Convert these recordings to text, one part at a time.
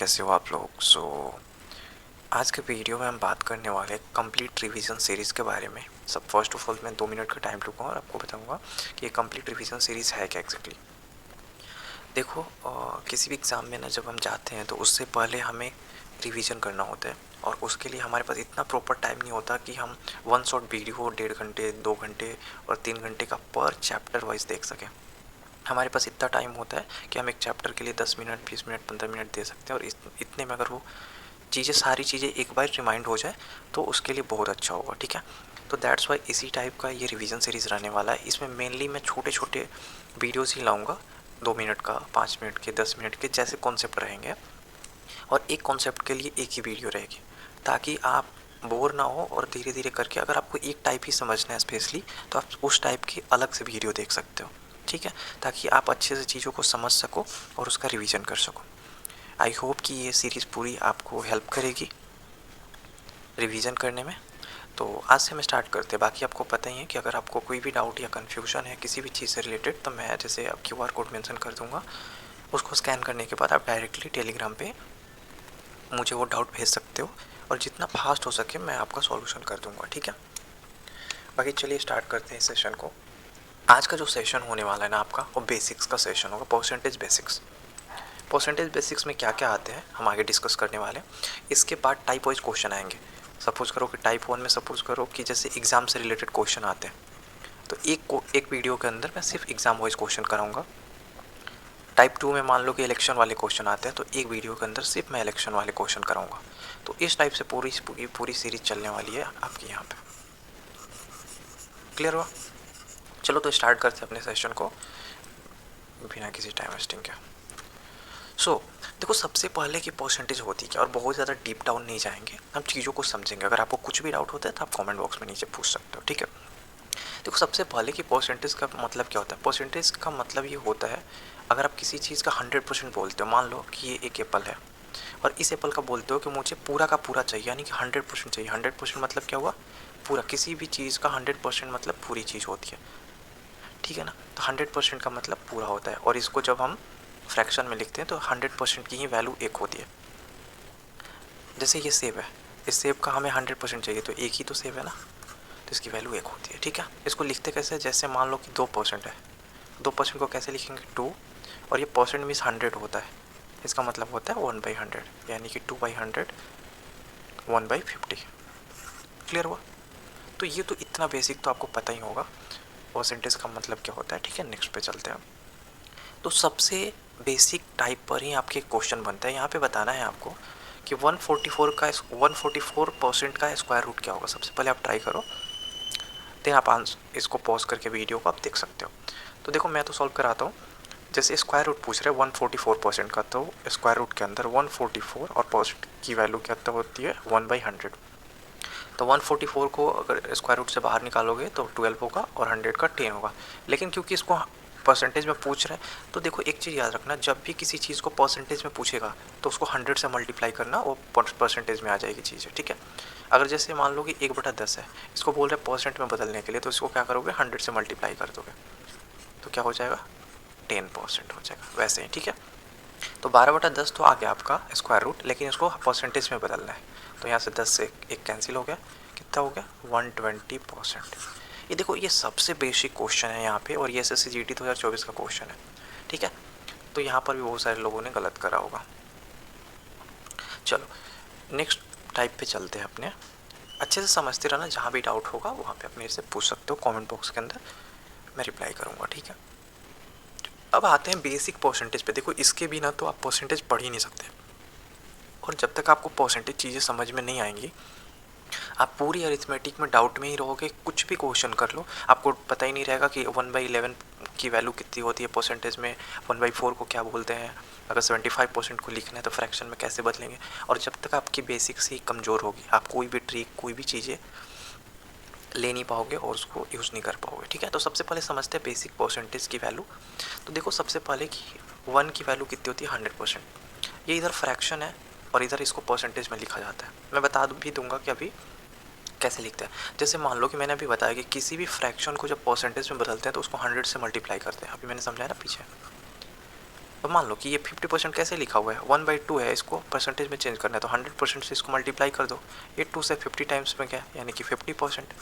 कैसे हो आप लोग। आज के वीडियो में हम बात करने वाले हैं कंप्लीट रिवीजन सीरीज़ के बारे में। फर्स्ट ऑफ ऑल मैं 2 मिनट का टाइम लूँगा और आपको बताऊँगा कि ये कंप्लीट रिवीजन सीरीज़ है क्या एग्जैक्टली। देखो किसी भी एग्ज़ाम में ना जब हम जाते हैं तो उससे पहले हमें रिवीजन करना होता है, और उसके लिए हमारे पास इतना प्रॉपर टाइम नहीं होता कि हम वन शॉट वीडियो 1.5 घंटे 2 घंटे और 3 घंटे का पर चैप्टर वाइज देख सकें। हमारे पास इतना टाइम होता है कि हम एक चैप्टर के लिए 10 मिनट 20 मिनट 15 मिनट दे सकते हैं, और इतने में अगर वो सारी चीज़ें एक बार रिमाइंड हो जाए तो उसके लिए बहुत अच्छा होगा। ठीक है, तो दैट्स वाई इसी टाइप का ये रिवीजन सीरीज़ रहने वाला है। इसमें मेनली मैं छोटे छोटे वीडियोज़ ही लाऊंगा, 2 मिनट का, 5 मिनट के, 10 मिनट के, जैसे कॉन्सेप्ट रहेंगे, और एक कॉन्सेप्ट के लिए एक ही वीडियो रहेगी, ताकि आप बोर ना हो। और धीरे धीरे करके अगर आपको एक टाइप ही समझना है स्पेशली, तो आप उस टाइप की अलग से वीडियो देख सकते हो। ठीक है, ताकि आप अच्छे से चीज़ों को समझ सको और उसका रिवीजन कर सको। आई होप कि ये सीरीज़ पूरी आपको हेल्प करेगी रिवीजन करने में। तो आज से हम स्टार्ट करते हैं। बाकी आपको पता ही है कि अगर आपको कोई भी डाउट या कन्फ्यूजन है किसी भी चीज़ से रिलेटेड, तो मैं जैसे अब QR कोड मेंशन कर दूंगा, उसको स्कैन करने के बाद आप डायरेक्टली टेलीग्राम पे मुझे वो डाउट भेज सकते हो, और जितना फास्ट हो सके मैं आपका सॉल्यूशन कर दूंगा। ठीक है, बाकी चलिए स्टार्ट करते हैं सेशन को। आज का जो सेशन होने वाला है ना आपका, वो बेसिक्स का सेशन होगा, परसेंटेज बेसिक्स। परसेंटेज बेसिक्स में क्या क्या आते हैं हम आगे डिस्कस करने वाले हैं। इसके बाद टाइप वाइज क्वेश्चन आएंगे। सपोज करो कि टाइप 1 में सपोज करो कि जैसे एग्ज़ाम से रिलेटेड क्वेश्चन आते हैं, तो एक वीडियो के अंदर मैं सिर्फ एग्ज़ाम वाइज क्वेश्चन कराऊंगा। टाइप 2 में मान लो कि इलेक्शन वाले क्वेश्चन आते हैं, तो एक वीडियो के अंदर सिर्फ मैं इलेक्शन वाले क्वेश्चन कराऊंगा। तो इस टाइप से पूरी सीरीज चलने वाली है आपकी यहाँ पे। क्लियर हुआ? चलो तो स्टार्ट करते हैं अपने सेशन को बिना किसी टाइम वेस्टिंग के। देखो सबसे पहले की परसेंटेज होती क्या, और बहुत ज़्यादा डीप डाउन नहीं जाएंगे, हम चीज़ों को समझेंगे। अगर आपको कुछ भी डाउट होता है तो आप कमेंट बॉक्स में नीचे पूछ सकते हो। ठीक है, देखो सबसे पहले कि परसेंटेज का मतलब क्या होता है। परसेंटेज का मतलब ये होता है, अगर आप किसी चीज़ का 100% बोलते हो, मान लो कि ये एक एप्पल है, और इस एप्पल का बोलते हो कि मुझे पूरा का पूरा चाहिए, यानी कि 100% चाहिए। 100% मतलब क्या हुआ? पूरा। किसी भी चीज़ का 100% मतलब पूरी चीज़ होती है। ठीक है ना, तो 100% का मतलब पूरा होता है, और इसको जब हम फ्रैक्शन में लिखते हैं तो 100% की ही वैल्यू एक होती है। जैसे ये सेब है, इस सेब का हमें 100% चाहिए, तो एक ही तो सेब है ना, तो इसकी वैल्यू एक होती है। ठीक है, इसको लिखते कैसे? जैसे मान लो कि 2% है, 2% को कैसे लिखेंगे? 2, और ये परसेंट मीन्स 100 होता है, इसका मतलब होता है 1/100, यानी कि 2/100 1/50। क्लियर हुआ? तो ये तो इतना बेसिक तो आपको पता ही होगा परसेंटेज का मतलब क्या होता है। ठीक है, नेक्स्ट पे चलते हैं। तो सबसे बेसिक टाइप पर ही आपके क्वेश्चन बनता है। यहाँ पे बताना है आपको कि 144% का स्क्वायर रूट क्या होगा। सबसे पहले आप ट्राई करो, देन आप आंसर इसको पॉज करके वीडियो को आप देख सकते हो। तो देखो मैं तो सॉल्व कराता हूँ। जैसे स्क्वायर रूट पूछ रहे हैं 144% का, तो स्क्वायर रूट के अंदर 144 और परसेंट की वैल्यू क्या होती है? 1/100। तो 144 को अगर स्क्वायर रूट से बाहर निकालोगे तो 12 होगा, और 100 का 10 होगा। लेकिन क्योंकि इसको परसेंटेज में पूछ रहे हैं, तो देखो एक चीज़ याद रखना, जब भी किसी चीज़ को परसेंटेज में पूछेगा तो उसको 100 से मल्टीप्लाई करना, वो परसेंटेज में आ जाएगी चीज़ें। ठीक है, अगर जैसे मान लो कि 1/10 है, इसको बोल रहे हैं परसेंट में बदलने के लिए, तो इसको क्या करोगे? 100 से मल्टीप्लाई कर दोगे, तो क्या हो जाएगा? 10% हो जाएगा। वैसे ही ठीक है, तो 12/10 तो आ गया आपका स्क्वायर रूट, लेकिन इसको परसेंटेज में बदलना है, तो यहाँ से 10 से एक कैंसिल हो गया, कितना हो गया? 120%। ये देखो ये सबसे बेसिक क्वेश्चन है यहाँ पे, और ये SSC GT 2024 का क्वेश्चन है। ठीक है, तो यहाँ पर भी बहुत सारे लोगों ने गलत करा होगा। चलो नेक्स्ट टाइप पे चलते हैं अपने। अच्छे से समझते रहना, जहाँ भी डाउट होगा वहाँ पे आप मेरे से पूछ सकते हो कमेंट बॉक्स के अंदर, मैं रिप्लाई करूँगा। ठीक है, अब आते हैं बेसिक परसेंटेज पे। देखो इसके बिना तो आप परसेंटेज पढ़ ही नहीं सकते, और जब तक आपको परसेंटेज चीज़ें समझ में नहीं आएंगी, आप पूरी अरिथमेटिक में डाउट में ही रहोगे। कुछ भी क्वेश्चन कर लो, आपको पता ही नहीं रहेगा कि 1/11 की वैल्यू कितनी होती है परसेंटेज में, 1/4 को क्या बोलते हैं, अगर 75% को लिखना है तो फ्रैक्शन में कैसे बदलेंगे। और जब तक आपकी बेसिक्स ही कमज़ोर होगी, आप कोई भी ट्रिक कोई भी चीज़ें ले नहीं पाओगे और उसको यूज़ नहीं कर पाओगे। ठीक है, तो सबसे पहले समझते हैं बेसिक परसेंटेज की वैल्यू। तो देखो सबसे पहले कि 1 की वैल्यू कितनी होती है? 100%। ये इधर फ्रैक्शन है और इधर इसको परसेंटेज में लिखा जाता है। मैं बता भी दूंगा कि अभी कैसे लिखते हैं। जैसे मान लो कि मैंने अभी बताया कि किसी भी फ्रैक्शन को जब परसेंटेज में बदलते हैं तो उसको 100 से मल्टीप्लाई करते हैं। अभी मैंने समझाया ना पीछे। अब मान लो कि ये 50% कैसे लिखा हुआ है, 1/2 है, इसको परसेंटेज में चेंज करना है तो 100% से इसको मल्टीप्लाई कर दो, ये 2 से 50 टाइम्स में क्या है, यानी कि 50%।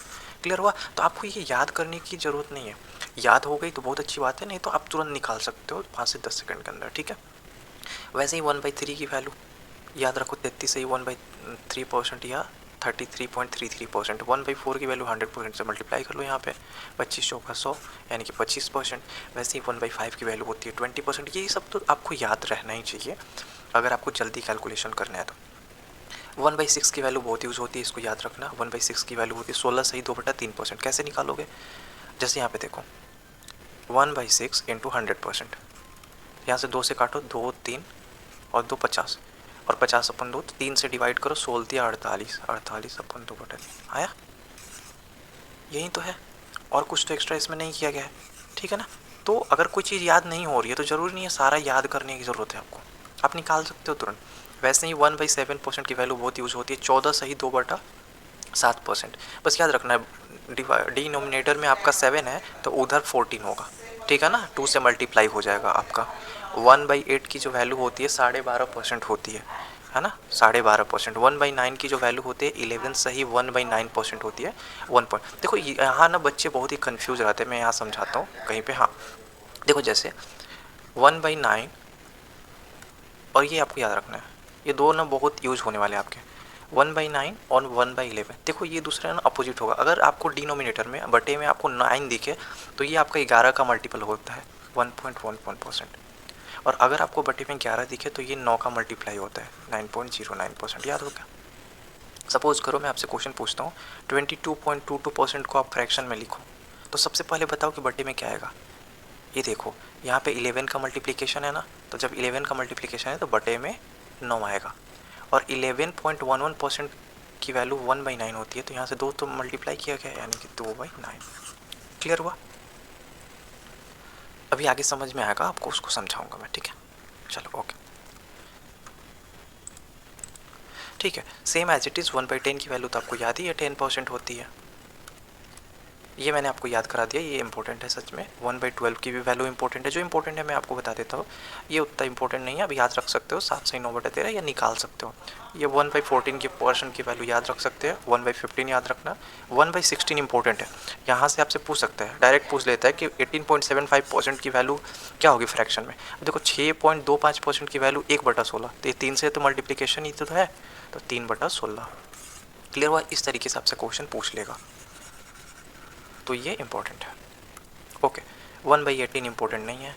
क्लियर हुआ? तो आपको ये याद करने की ज़रूरत नहीं है, याद हो गई तो बहुत अच्छी बात है, नहीं तो आप तुरंत निकाल सकते हो 5 से 10 सेकंड के अंदर, ठीक है। वैसे ही 1/3 की वैल्यू याद रखो, 33 से ही 1/3% या 33.33%। 1/4 की वैल्यू 100% से मल्टीप्लाई कर लो, यहाँ पे 25 चौका 100 यानी कि 25%। वैसे ही 1/5 की वैल्यू होती है 20%। ये सब तो आपको याद रहना ही चाहिए अगर आपको जल्दी कैलकुलेशन करना है तो। 1/6 की वैल्यू बहुत यूज़ होती है, इसको याद रखना। 1/6 की वैल्यू होती है 16 सही 2/3%। कैसे निकालोगे, जैसे यहाँ पे देखो 1/6 इंटू 100%, यहाँ से 2 से काटो, 2 3 और 2 50, और 50/2 तो 3 से डिवाइड करो, 16 48, 48/2/3 आया। यही तो है, और कुछ तो एक्स्ट्रा इसमें नहीं किया गया है, ठीक है ना। तो अगर कोई चीज़ याद नहीं हो रही है तो ज़रूरी नहीं है सारा याद करने की ज़रूरत है आपको, आप निकाल सकते हो तुरंत। वैसे ही 1/7% की वैल्यू बहुत यूज़ होती है, 14 सही 2/7%। बस याद रखना है डिनोमिनेटर में आपका 7 है तो उधर 14 होगा, ठीक है ना, 2 से मल्टीप्लाई हो जाएगा आपका। 1/8 की जो वैल्यू होती है 12.5% होती है ना, 12.5%। 1/9 की जो वैल्यू होती है 11 सही 1/9% होती है, 1 पॉइंट। देखो यहाँ ना बच्चे बहुत ही कन्फ्यूज रहते हैं, मैं यहाँ समझाता हूँ कहीं पे। हाँ देखो, जैसे 1/9 और ये आपको याद रखना है, ये दो ना बहुत यूज होने वाले हैं आपके, 1/9 और 1/11। देखो ये दूसरा ना अपोजिट होगा, अगर आपको डिनोमिनेटर में बटे में आपको 9 दिखे तो ये आपका 11 का मल्टीपल होता है 1.11%, और अगर आपको बटे में 11 दिखे तो ये 9 का मल्टीप्लाई होता है 9.09%। याद हो गया? सपोज करो मैं आपसे क्वेश्चन पूछता हूँ 22.22% को आप फ्रैक्शन में लिखो, तो सबसे पहले बताओ कि बटे में क्या आएगा। ये देखो यहाँ पे 11 का मल्टीप्लिकेशन है ना, तो जब 11 का मल्टीप्लिकेशन है तो बटे में 9 आएगा, और 11.11% की वैल्यू 1/9 होती है, तो यहाँ से 2 तो मल्टीप्लाई किया गया यानी कि 2/9। क्लियर हुआ? अभी आगे समझ में आएगा आपको, उसको समझाऊंगा मैं, ठीक है। चलो ओके, ठीक है। सेम एज इट इज़ 1/10 की वैल्यू तो आपको याद ही है 10% होती है, ये मैंने आपको याद करा दिया, ये इंपॉर्टेंट है सच में। 1/12 की भी वैल्यू इंपॉर्टेंट है, जो इंपॉर्टेंट है मैं आपको बता देता हूँ, ये उतना इंपॉर्टेंट नहीं है, अब याद रख सकते हो 7 से 9/13 या निकाल सकते हो। ये 1/14 की पोर्शन की वैल्यू याद रख सकते हैं, 1/15 याद रखना। 1/16 इंपॉर्टेंट है, यहाँ से आपसे पूछ सकता है, डायरेक्ट पूछ लेता है कि 18.75% की वैल्यू क्या होगी फ्रैक्शन में। देखो 6.25% की वैल्यू 1/16, तो ये 3 से तो मल्टीप्लीकेशन ही तो है, तो 3/16। क्लियर हुआ? इस तरीके से आपसे क्वेश्चन पूछ लेगा, तो ये इंपॉर्टेंट है। ओके, 1/18 इंपॉर्टेंट नहीं है,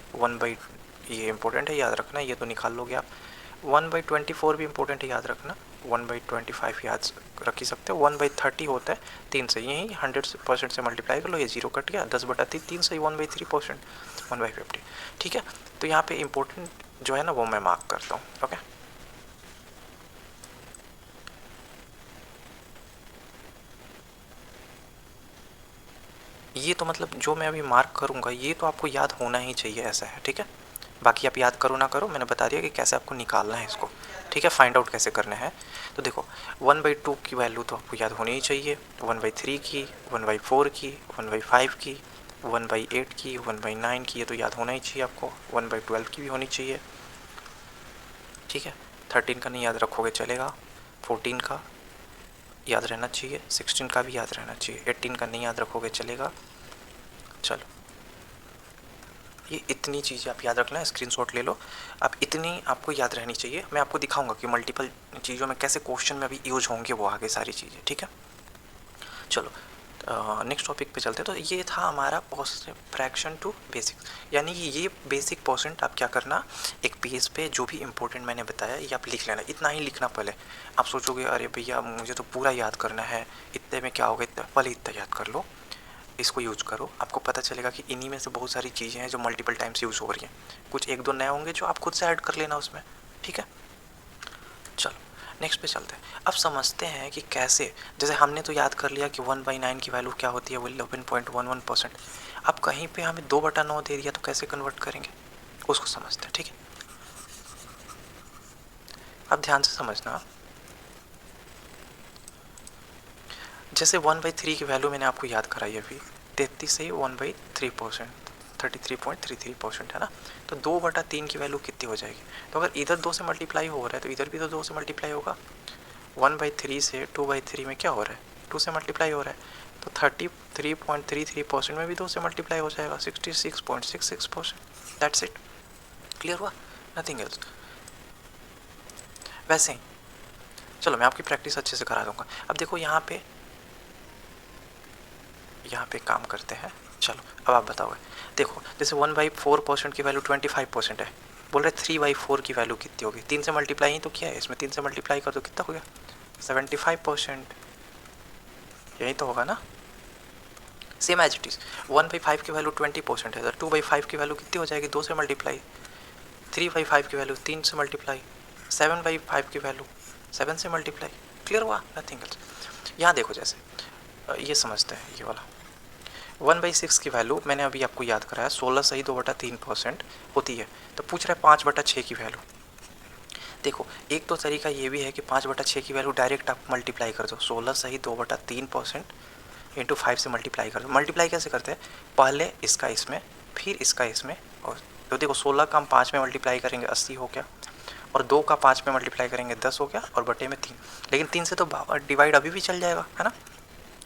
ये इंपॉर्टेंट है, याद रखना, ये तो निकाल लोगे आप। 1/24 भी इंपॉर्टेंट है, याद रखना। 1/25 याद रख ही सकते हो। 1/30 होता है 3 से, यही 100% से मल्टीप्लाई कर लो, ये 0 कट गया, 10/3 3 से 1/3%, 1/50, ठीक है। तो यहाँ पे इंपॉर्टेंट जो है ना वो मैं मार्क करता हूँ। ओके, ये तो मतलब जो मैं अभी मार्क करूँगा ये तो आपको याद होना ही चाहिए, ऐसा है, ठीक है। बाकी आप याद करो ना करो, मैंने बता दिया कि कैसे आपको निकालना है इसको, ठीक है, फाइंड आउट कैसे करना है। तो देखो 1/2 की वैल्यू तो आपको याद होनी ही चाहिए, 1/3 की, 1/4 की, 1/5 की, 1/8 की, 1/9 की, ये तो याद होना ही चाहिए आपको। 1/12 की भी होनी चाहिए, ठीक है। 13 का नहीं याद रखोगे चलेगा, 14 का याद रहना चाहिए, 16 का भी याद रहना चाहिए, 18 का नहीं याद रखोगे चलेगा। चलो ये इतनी चीज़ें आप याद रखना, स्क्रीनशॉट ले लो, आप इतनी आपको याद रहनी चाहिए। मैं आपको दिखाऊंगा कि मल्टीपल चीज़ों में कैसे क्वेश्चन में अभी यूज होंगे वो आगे सारी चीज़ें, ठीक है। चलो नेक्स्ट टॉपिक पे चलते हैं। तो ये था हमारा फ्रैक्शन टू बेसिक, यानी कि ये बेसिक परसेंट आप क्या करना, एक पेज पे जो भी इंपॉर्टेंट मैंने बताया ये आप लिख लेना, इतना ही लिखना पहले। आप सोचोगे अरे भैया मुझे तो पूरा याद करना है, इतने में क्या होगा, इतना पहले इतना याद कर लो, इसको यूज करो, आपको पता चलेगा कि इन्हीं में से बहुत सारी चीज़ें हैं जो मल्टीपल टाइम्स यूज़ हो रही हैं, कुछ एक दो नए होंगे जो आप खुद से ऐड कर लेना उसमें, ठीक है। चलो नेक्स्ट पे चलते हैं। अब समझते हैं कि कैसे, जैसे हमने तो याद कर लिया कि 1/9 की वैल्यू क्या होती है, वो 11.11%। अब कहीं पे हमें 2/9 दे दिया तो कैसे कन्वर्ट करेंगे उसको समझते हैं, ठीक है। अब ध्यान से समझना, जैसे 1/3 की वैल्यू मैंने आपको याद कराई अभी, 33 से 1/3%, 33.33% है ना। तो 2/3 की वैल्यू कितनी हो जाएगी? तो अगर इधर 2 से मल्टीप्लाई हो रहा है तो इधर भी तो 2 से मल्टीप्लाई होगा। 1/3 से 2/3 में क्या हो रहा है? 2 से मल्टीप्लाई हो रहा है। तो 33.33% में भी 2 से मल्टीप्लाई हो जाएगा, 66.66%। That's it. क्लियर हुआ? Nothing else. वैसे ही चलो मैं आपकी प्रैक्टिस अच्छे से करा दूंगा। अब देखो यहाँ पे काम करते हैं। चलो अब आप बताओगे। देखो जैसे 1/4% की वैल्यू 25% है, बोल रहे 3/4 की वैल्यू कितनी होगी? 3 से मल्टीप्लाई ही तो किया है, इसमें 3 से मल्टीप्लाई कर दो, कितना हो गया? 75%। यही तो होगा ना। सेम एज इट इज़ 1/5 की वैल्यू 20% है, तो 2/5 की वैल्यू कितनी हो जाएगी? 2 से मल्टीप्लाई। 3/5 की वैल्यू 3 से मल्टीप्लाई। 7/5 की वैल्यू 7 से मल्टीप्लाई। क्लियर हुआ? Nothing else. यहाँ देखो जैसे ये समझते हैं, ये वाला 1/6 की वैल्यू मैंने अभी आपको याद कराया 16 सही 2/3% होती है। तो पूछ रहा है 5/6 की वैल्यू। देखो एक तो तरीका ये भी है कि 5/6 की वैल्यू डायरेक्ट आप मल्टीप्लाई कर दो, 16 सही 2/3% इंटू 5 से मल्टीप्लाई कर दो। मल्टीप्लाई कैसे करते हैं? पहले इसका इसमें, फिर इसका इसमें, और तो देखो 16 का हम 5 में मल्टीप्लाई करेंगे 80 हो गया, और 2 का 5 में मल्टीप्लाई करेंगे 10 हो गया, और बटे में 3। लेकिन 3 से तो डिवाइड अभी भी चल जाएगा, है ना,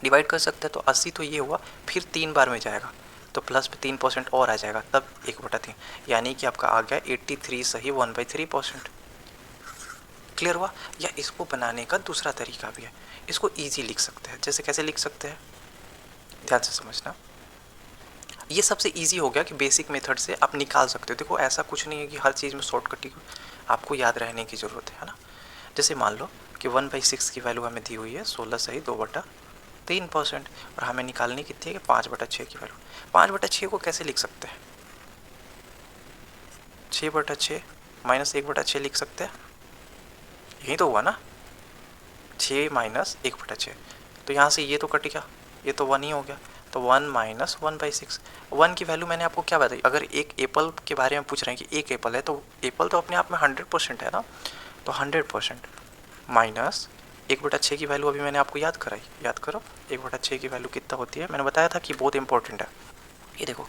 डिवाइड कर सकते हैं। तो 80 तो ये हुआ, फिर 3 बार में जाएगा तो प्लस 3% और आ जाएगा, तब 1/3, यानी कि आपका आ गया 83 सही 1/3%। क्लियर हुआ? या इसको बनाने का दूसरा तरीका भी है, इसको ईजी लिख सकते हैं। जैसे कैसे लिख सकते हैं, ध्यान से समझना। ये सबसे ईजी हो गया कि बेसिक मेथड से आप निकाल सकते हो। देखो ऐसा कुछ नहीं है कि हर चीज़ में शॉर्टकट आपको याद रहने की ज़रूरत है ना। जैसे मान लो कि 1/6 की वैल्यू हमें दी हुई है 16 सही 2/3%, और हमें निकालनी कितनी है कि 5/6 की वैल्यू। 5/6 को कैसे लिख सकते हैं? 6/6 माइनस 1/6 लिख सकते हैं। यही तो हुआ ना, 6 माइनस 1/6। तो यहाँ से ये तो कट गया, ये तो 1 ही हो गया। तो 1 माइनस 1/6। 1 की वैल्यू मैंने आपको क्या बताई? अगर एक एप्पल के बारे में पूछ रहे हैं कि एक एप्पल है, तो एप्पल तो अपने आप में 100% है ना, तो 100% माइनस 1/6 की वैल्यू अभी मैंने आपको याद कराई। याद करो 1/6 की वैल्यू कितना होती है, मैंने बताया था कि बहुत इंपॉर्टेंट है। ये देखो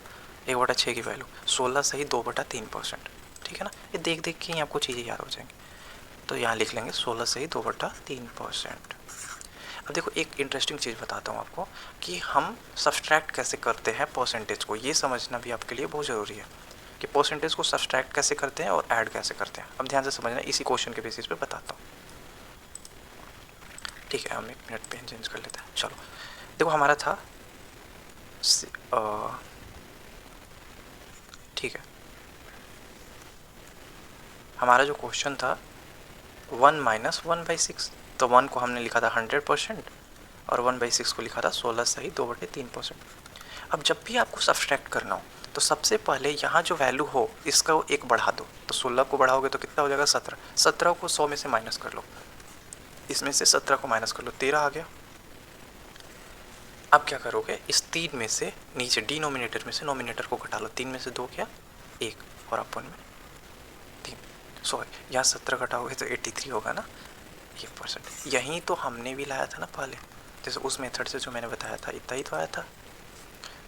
1/6 की वैल्यू 16 सही 2/3%। ठीक है ना, ये देख देख के ही आपको चीज़ें याद हो जाएंगी। तो यहाँ लिख लेंगे 16 सही 2/3%। अब देखो एक इंटरेस्टिंग चीज़ बताता हूँ आपको कि हम सब्सट्रैक्ट कैसे करते हैं परसेंटेज को। ये समझना भी आपके लिए बहुत ज़रूरी है कि परसेंटेज को सब्सट्रैक्ट कैसे करते हैं और ऐड कैसे करते हैं। अब ध्यान से समझना, इसी क्वेश्चन के बेसिस पे बताता हूँ। ठीक है, हम 1 मिनट पेन चेंज कर लेते हैं। चलो देखो हमारा था ठीक है, हमारा जो क्वेश्चन था 1 माइनस 1/6, तो 1 को हमने लिखा था 100% और 1/6 को लिखा था 16 सही 2/3%। अब जब भी आपको सब्सट्रैक्ट करना हो तो सबसे पहले यहाँ जो वैल्यू हो इसका एक बढ़ा दो। तो 16 को बढ़ाओगे तो कितना हो जाएगा? 17। 17 को 100 में से माइनस कर लो, इसमें से 17 को माइनस कर लो, 13 आ गया। अब क्या करोगे, इस 3 में से नीचे डिनोमिनेटर में से नोमिनेटर को घटा लो। 3 में से 2 क्या? 1, और अपन में 3। सॉरी यहाँ 17 घटाओगे तो 83 होगा ना, 1%। यहीं तो हमने भी लाया था ना पहले, जैसे उस मेथड से जो मैंने बताया था इतना ही तो आया था।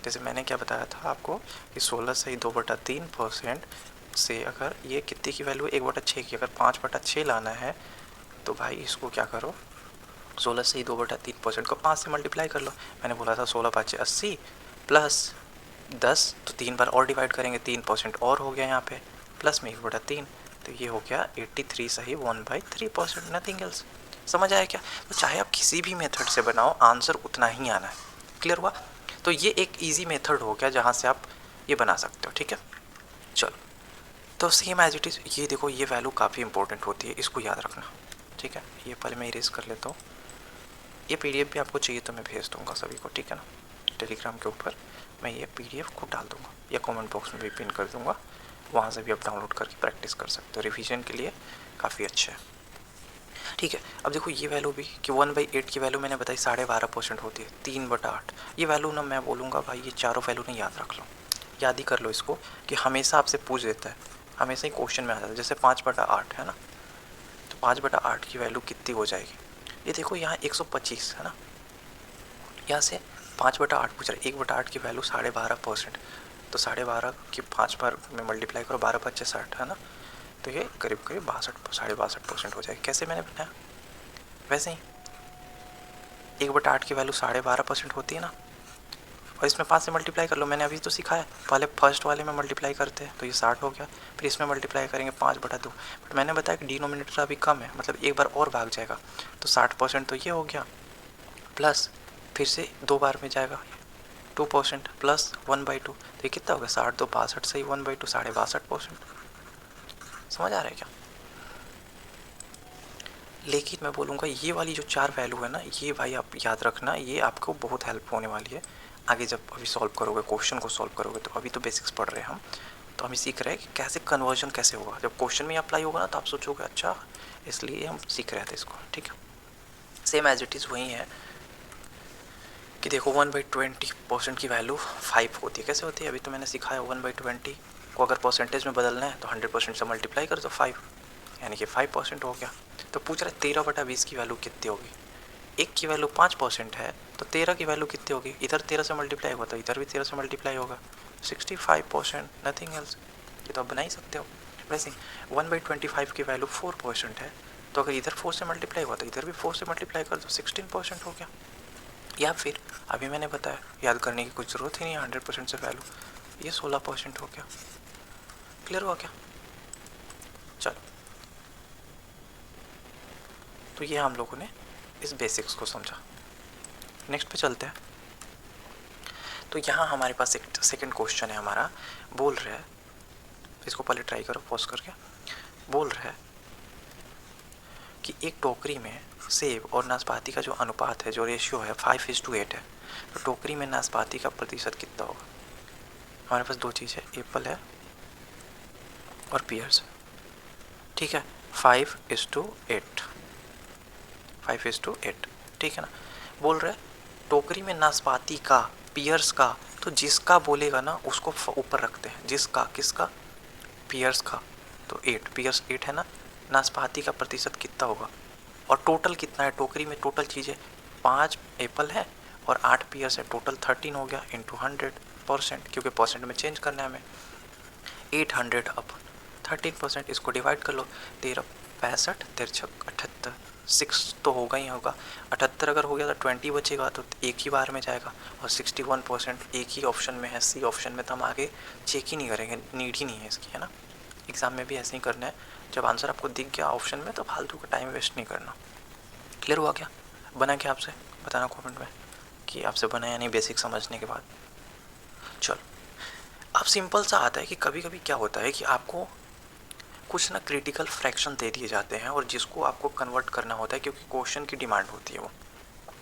जैसे मैंने क्या बताया था आपको कि 16 सही 2/3% से अगर ये कितनी की वैल्यू 1/6 की, अगर 5/6 लाना है तो भाई इसको क्या करो, 16 सही 2/3% को 5 से मल्टीप्लाई कर लो। मैंने बोला था 16 5 80 प्लस 10, तो 3 बार और डिवाइड करेंगे, 3% और हो गया यहाँ पे, प्लस में 1/3, तो ये हो गया 83 सही 1/3%। Nothing else. समझ आया क्या? तो चाहे आप किसी भी मेथड से बनाओ आंसर उतना ही आना है। क्लियर हुआ? तो ये एक इजी मेथड हो गया जहाँ से आप ये बना सकते हो। ठीक है, चलो तो सेम एज इट इज़ ये देखो, ये वैल्यू काफ़ी इंपॉर्टेंट होती है, इसको याद रखना। ठीक है, ये पहले मैं इरेज कर लेता हूँ। ये पीडीएफ भी आपको चाहिए तो मैं भेज दूँगा सभी को, ठीक है ना, टेलीग्राम के ऊपर मैं ये पीडीएफ को डाल दूँगा या कमेंट बॉक्स में भी पिन कर दूँगा, वहाँ से भी आप डाउनलोड करके प्रैक्टिस कर सकते हो। रिवीजन के लिए काफ़ी अच्छा है। ठीक है, अब देखो ये वैल्यू भी कि 1/8 की वैल्यू मैंने बताई 12.5% होती है, 3/8। ये वैल्यू ना मैं बोलूँगा भाई ये चारों वैल्यू नहीं याद रख लो, याद ही कर लो इसको कि हमेशा आपसे पूछ देता है, हमेशा ही क्वेश्चन में आ जाता है। जैसे 5/8 है ना, तो 5/8 की वैल्यू कितनी हो जाएगी? ये देखो यहाँ 125 है ना, यहाँ से 5/8 पूछ रहा है, 1/8 की वैल्यू 12.5%। तो 12.5 की 5 बार में मल्टीप्लाई करो, 12 × 5 = 60 है ना, तो ये करीब करीब 62.5% हो जाएगी। कैसे मैंने बनाया, वैसे ही 1/8 की वैल्यू 12.5% होती है ना, और इसमें 5 से मल्टीप्लाई कर लो। मैंने अभी तो सिखाया, पहले फर्स्ट वाले में मल्टीप्लाई करते हैं तो ये 60 हो गया, फिर इसमें मल्टीप्लाई करेंगे 5/2। बट मैंने बताया कि डिनोमिनेटर अभी कम है, मतलब एक बार और भाग जाएगा, तो 60% तो ये हो गया, प्लस फिर से 2 बार में जाएगा 2% प्लस 1/2, तो ये कितना हो गया, 60 2 62 से ही 1/2 62.5%। समझ आ रहा है क्या? लेकिन मैं बोलूँगा ये वाली जो 4 वैल्यू है ना, ये भाई आप याद रखना, ये आपको बहुत हेल्प होने वाली है आगे जब अभी सॉल्व करोगे, क्वेश्चन को सॉल्व करोगे। तो अभी तो बेसिक्स पढ़ रहे हैं हम, तो हम सीख रहे हैं कि कैसे कन्वर्जन कैसे होगा, जब क्वेश्चन में अप्लाई होगा ना तो आप सोचोगे अच्छा, इसलिए हम सीख रहे थे इसको। ठीक है, सेम एज इट इज़ वही है कि देखो 1/20% की वैल्यू 5 होती है। कैसे होती है, अभी तो मैंने सिखाया। 1/20 को अगर परसेंटेज में बदलना है तो 100% से मल्टीप्लाई कर दो 5, यानी कि 5% हो गया। तो पूछ रहे 13/20 की वैल्यू कितनी होगी। एक की वैल्यू 5% है तो 13 की वैल्यू कितनी होगी, इधर 13 से मल्टीप्लाई होगा तो इधर भी 13 से मल्टीप्लाई होगा, 65%, नथिंग एल्स। ये तो आप बना ही सकते हो। वैसे 1/25 की वैल्यू 4% है, तो अगर इधर 4 से मल्टीप्लाई हुआ तो इधर भी 4 से मल्टीप्लाई कर दो, 16% हो गया। या फिर अभी मैंने बताया, याद करने की कुछ ज़रूरत ही नहीं है, 100% से वैल्यू, ये 16% हो गया। क्लियर हुआ क्या? चलो, तो ये हम लोगों ने इस बेसिक्स को समझा। नेक्स्ट पे चलते हैं। तो यहाँ हमारे पास एक सेकंड क्वेश्चन है हमारा, बोल रहा है, इसको पहले ट्राई करो पॉज करके। बोल रहा है कि एक टोकरी में सेब और नाशपाती का जो अनुपात है, जो रेशियो है 5:8 है, तो टोकरी में नाशपाती का प्रतिशत कितना होगा। हमारे पास दो चीज़ है, एप्पल है और पियर्स है। ठीक है, 5:8, 5:8, ठीक है ना। बोल रहे टोकरी में नाशपाती का, पियर्स का, तो जिसका बोलेगा ना उसको ऊपर रखते हैं, जिसका, किसका, पियर्स का, तो 8, पियर्स 8 है ना। नाशपाती का प्रतिशत कितना होगा, और टोटल कितना है, टोकरी में टोटल चीज़ें 5 एप्पल है और 8 पियर्स है, टोटल 13 हो गया इंटू 100%, क्योंकि परसेंट में चेंज करना है हमें। 800 अपन 13%, इसको डिवाइड कर लो, 13 65 13 78, 6 तो होगा ही होगा। 78 अगर हो गया तो 20 बचेगा, तो एक ही बार में जाएगा, और 61% एक ही ऑप्शन में है, सी ऑप्शन में, तो हम आगे चेक ही नहीं करेंगे, नीड ही नहीं है इसकी, है ना। एग्ज़ाम में भी ऐसे ही करना है, जब आंसर आपको दिख गया ऑप्शन में तो फालतू का टाइम वेस्ट नहीं करना। क्लियर हुआ क्या? बना क्या आपसे, बताना कमेंट में कि आपसे बना या नहीं बेसिक समझने के बाद। चलो, अब सिंपल सा आता है कि कभी कभी क्या होता है कि आपको कुछ ना क्रिटिकल फ्रैक्शन दे दिए जाते हैं और जिसको आपको कन्वर्ट करना होता है, क्योंकि क्वेश्चन की डिमांड होती है वो।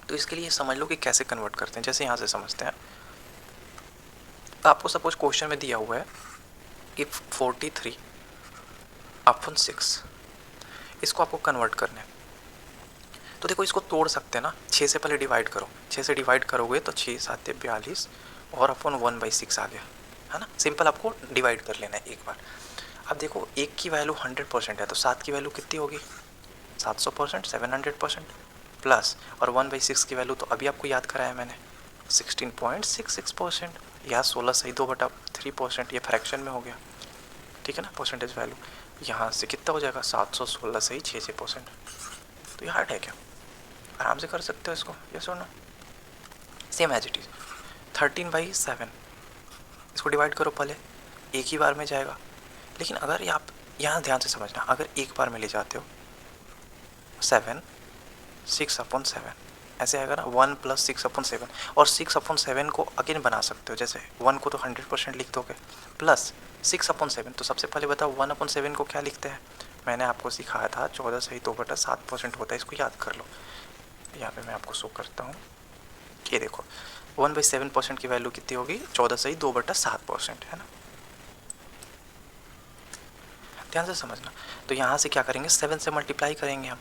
तो इसके लिए समझ लो कि कैसे कन्वर्ट करते हैं। जैसे यहाँ से समझते हैं, आपको सपोज क्वेश्चन में दिया हुआ है इफ 43/6, इसको आपको कन्वर्ट करना है। तो देखो, इसको तोड़ सकते हैं ना, 6 से पहले डिवाइड करो, 6 से डिवाइड करोगे तो 6 7 42 और अपन 1/6 आ गया, है ना। सिंपल आपको डिवाइड कर लेना है एक बार। अब देखो, एक की वैल्यू 100% है तो 7 की वैल्यू कितनी होगी, 700%, 700%, प्लस और 1/6 की वैल्यू तो अभी आपको याद कराया मैंने, 16.66%, या 16 सही 2/3%, ये फ्रैक्शन में हो गया, ठीक है ना। परसेंटेज वैल्यू यहाँ से कितना हो जाएगा, 716 सही 6%। तो ये हार्ड है क्या, आराम से कर सकते हो इसको, ये सुनो। सेम एज इट इज़ 13/7, इसको डिवाइड करो पहले, एक ही बार में जाएगा। लेकिन अगर आप यहाँ ध्यान से समझना, अगर एक बार में ले जाते हो 7 6/7 ऐसे आएगा ना, 1 + 6/7, और 6/7 को अगेन बना सकते हो, जैसे 1 को तो 100% लिख दोगे, प्लस 6/7, तो सबसे पहले बताओ 1/7 को क्या लिखते हैं। मैंने आपको सिखाया था 14 सही 2/7% होता है, इसको याद कर लो। यहाँ पे मैं आपको शो करता हूँ, ये देखो 1/7% की वैल्यू कितनी होगी, 14 सही 2/7%, है ना। ध्यान से समझना। तो यहाँ से क्या करेंगे, 7 से मल्टीप्लाई करेंगे हम।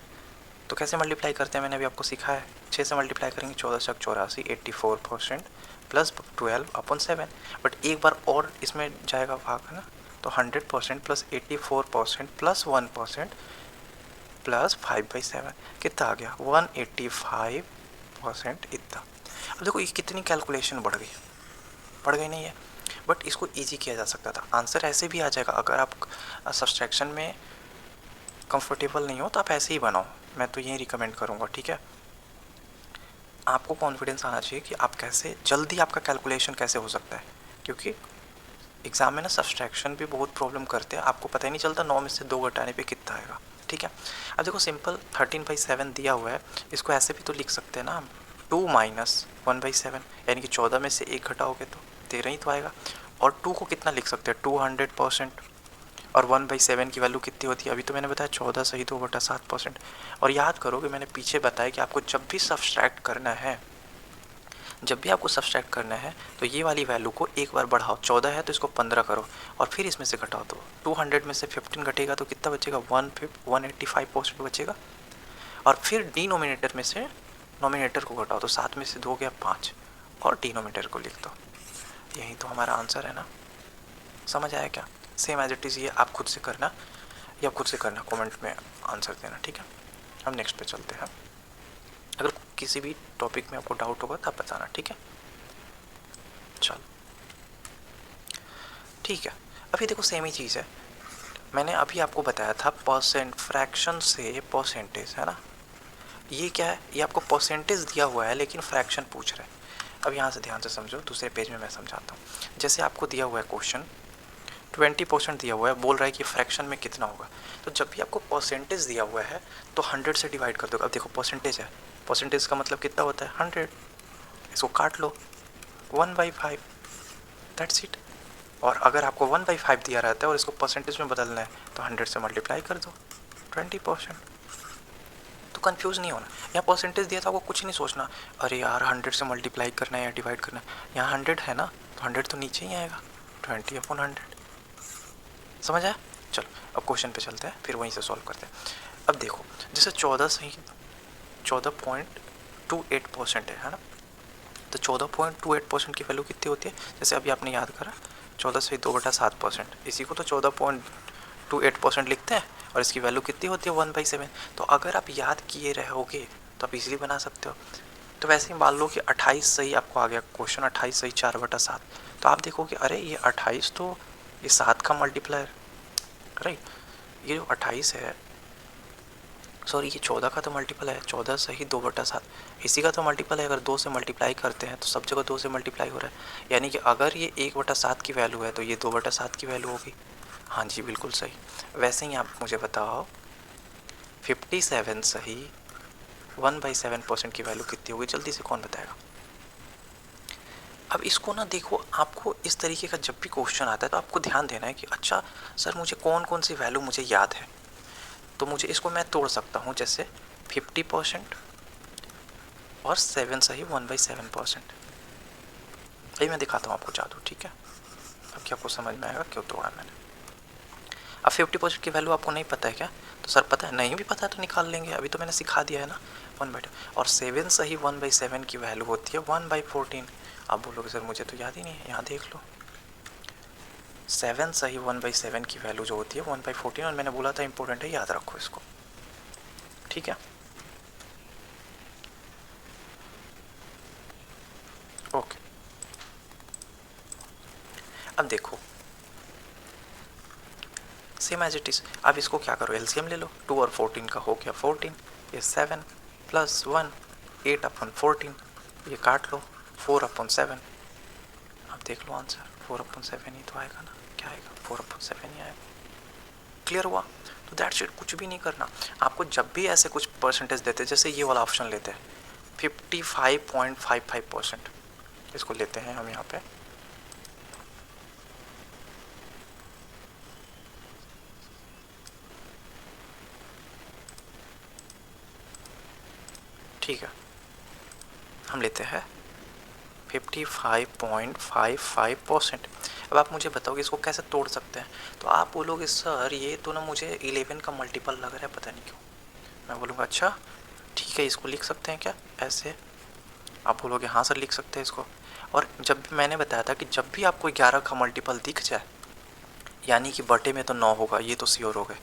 तो कैसे मल्टीप्लाई करते हैं मैंने अभी आपको सिखाया है, 6 से मल्टीप्लाई करेंगे, 14 × 84 84%, प्लस 12/7। बट एक बार और इसमें जाएगा भाग, है ना, तो 100% प्लस 84% प्लस 1% प्लस 5/7, कितना आ गया, 185% इतना। अब देखो ये कितनी कैलकुलेशन बढ़ गई नहीं है। बट इसको ईजी किया जा सकता था। आंसर ऐसे भी आ जाएगा, अगर आप सब्सट्रैक्शन में कंफर्टेबल नहीं हो तो आप ऐसे ही बनाओ, मैं तो यही रिकमेंड करूँगा। ठीक है, आपको कॉन्फिडेंस आना चाहिए कि आप कैसे जल्दी आपका कैलकुलेशन कैसे हो सकता है, क्योंकि एग्ज़ाम में ना सब्सट्रैक्शन भी बहुत प्रॉब्लम करते हैं, आपको पता ही नहीं चलता 9 में से 2 घटाने पे कितना आएगा। ठीक है, अब देखो सिंपल 13/7 दिया हुआ है, इसको ऐसे भी तो लिख सकते हैं ना हम, 2 माइनस 1/7, यानी कि 14 में से 1 घटाओगे तो 13 ही तो आएगा। और 2 को कितना लिख सकते हैं, 200%। और 1/7 की वैल्यू कितनी होती है, अभी तो मैंने बताया 14 सही 2/7%। और याद करो कि मैंने पीछे बताया कि आपको जब भी सब्सट्रैक्ट करना है, तो ये वाली वैल्यू को एक बार बढ़ाओ, 14 है तो इसको 15 करो और फिर इसमें से घटाओ, तो 200 में से 15 घटेगा तो कितना बचेगा, 185% बचेगा। और फिर डिनोमिनेटर में से नोमिनेटर को घटाओ, तो 7 में से 2 गया 5 और डिनोमिनेटर को लिख दो। यही तो हमारा आंसर है ना, समझ आया क्या? सेम एज इट इज़ ये आप खुद से करना, या खुद से करना कमेंट में आंसर देना। ठीक है, हम नेक्स्ट पे चलते हैं। अगर किसी भी टॉपिक में आपको डाउट होगा तो आप बताना। ठीक है, चलो ठीक है। अभी देखो सेम ही चीज़ है, मैंने अभी आपको बताया था परसेंट, फ्रैक्शन से परसेंटेज, है ना। ये क्या है, ये आपको परसेंटेज दिया हुआ है लेकिन फ्रैक्शन पूछ रहा है। अब यहाँ से ध्यान से समझो, दूसरे पेज में मैं समझाता हूँ। जैसे आपको दिया हुआ है क्वेश्चन 20% दिया हुआ है, बोल रहा है कि फ्रैक्शन में कितना होगा। तो जब भी आपको परसेंटेज दिया हुआ है तो 100 से डिवाइड कर दो। अब देखो परसेंटेज है, परसेंटेज का मतलब कितना होता है 100, इसको काट लो 1/5, दैट्स इट। और अगर आपको 1/5 दिया रहता है और इसको परसेंटेज में बदलना है तो 100 से मल्टीप्लाई कर दो 20%। तो कंफ्यूज नहीं होना, यहाँ परसेंटेज दिया था आपको कुछ नहीं सोचना, अरे यार 100 से मल्टीप्लाई करना है या डिवाइड करना है, यहाँ 100 है ना तो 100 तो नीचे ही आएगा, 20/100। समझ आया? चलो अब क्वेश्चन पे चलते हैं, फिर वहीं से सॉल्व करते हैं। अब देखो जैसे 14.28% है ना, तो 14.28% की वैल्यू कितनी होती है, जैसे अभी आपने याद करा 14 से 2/7%, इसी को तो 14.28% लिखते हैं और इसकी वैल्यू कितनी होती है 1/7। तो अगर आप याद किए रहोगे तो आप इजीली बना सकते हो। तो वैसे ही मान लो कि 28 सही आपको आ गया क्वेश्चन, 28 सही 4/7, तो आप देखोगे अरे ये 28 तो ये 7 का मल्टीप्लायर, राइट। ये जो 28 है, सॉरी ये 14 का तो मल्टीपल है, 14 सही 2/7, इसी का तो मल्टीपल है। अगर 2 से मल्टीप्लाई करते हैं तो सब जगह 2 से मल्टीप्लाई हो रहा है, यानी कि अगर ये 1/7 की वैल्यू है तो ये 2/7 की वैल्यू होगी। हाँ जी बिल्कुल सही। वैसे ही आप मुझे बताओ 57 सही 1/7% की वैल्यू कितनी होगी, जल्दी से कौन बताएगा? अब इसको ना देखो, आपको इस तरीके का जब भी क्वेश्चन आता है तो आपको ध्यान देना है कि अच्छा सर मुझे कौन कौन सी वैल्यू मुझे याद है, तो मुझे इसको मैं तोड़ सकता हूँ। जैसे 50% और 7 सही 1/7%, यही मैं दिखाता हूँ आपको जादू। ठीक है, अब क्या आपको समझ में आएगा क्यों तोड़ा मैंने। अब 50% की वैल्यू आपको नहीं पता है क्या, तो सर पता है, नहीं भी पता है तो निकाल लेंगे, अभी तो मैंने सिखा दिया है ना 1/2। और 7 सही 1/7 की वैल्यू होती है 1/14। आप बोलोगे सर मुझे तो याद ही नहीं है, यहाँ देख लो 7 सही 1/7 की वैल्यू जो होती है 1/14, और मैंने बोला था इंपॉर्टेंट है, याद रखो इसको। ठीक है, ओके। अब देखो सेम एज इट इज, अब इसको क्या करो एलसीएम ले लो, 2 और 14 का हो गया 14, ये 7 प्लस 1 8/14, ये काट लो 4/7। अब देख लो आंसर 4/7 ही तो आएगा ना, क्या आएगा 4/7 ही आएगा। क्लियर हुआ? तो दैट्स इट, कुछ भी नहीं करना। आपको जब भी ऐसे कुछ परसेंटेज देते, जैसे ये वाला ऑप्शन लेते हैं 55.55%, इसको लेते हैं हम यहाँ पे, ठीक है, हम लेते हैं 55.55%। अब आप मुझे बताओगे इसको कैसे तोड़ सकते हैं, तो आप बोलोगे सर ये तो ना मुझे 11 का मल्टीपल लग रहा है, पता नहीं क्यों। मैं बोलूँगा अच्छा ठीक है, इसको लिख सकते हैं क्या ऐसे, आप बोलोगे हाँ सर लिख सकते हैं इसको। और जब भी मैंने बताया था कि जब भी आपको 11 का मल्टीपल दिख जाए, यानी कि बटे में तो 9 होगा, ये तो श्योर हो गए,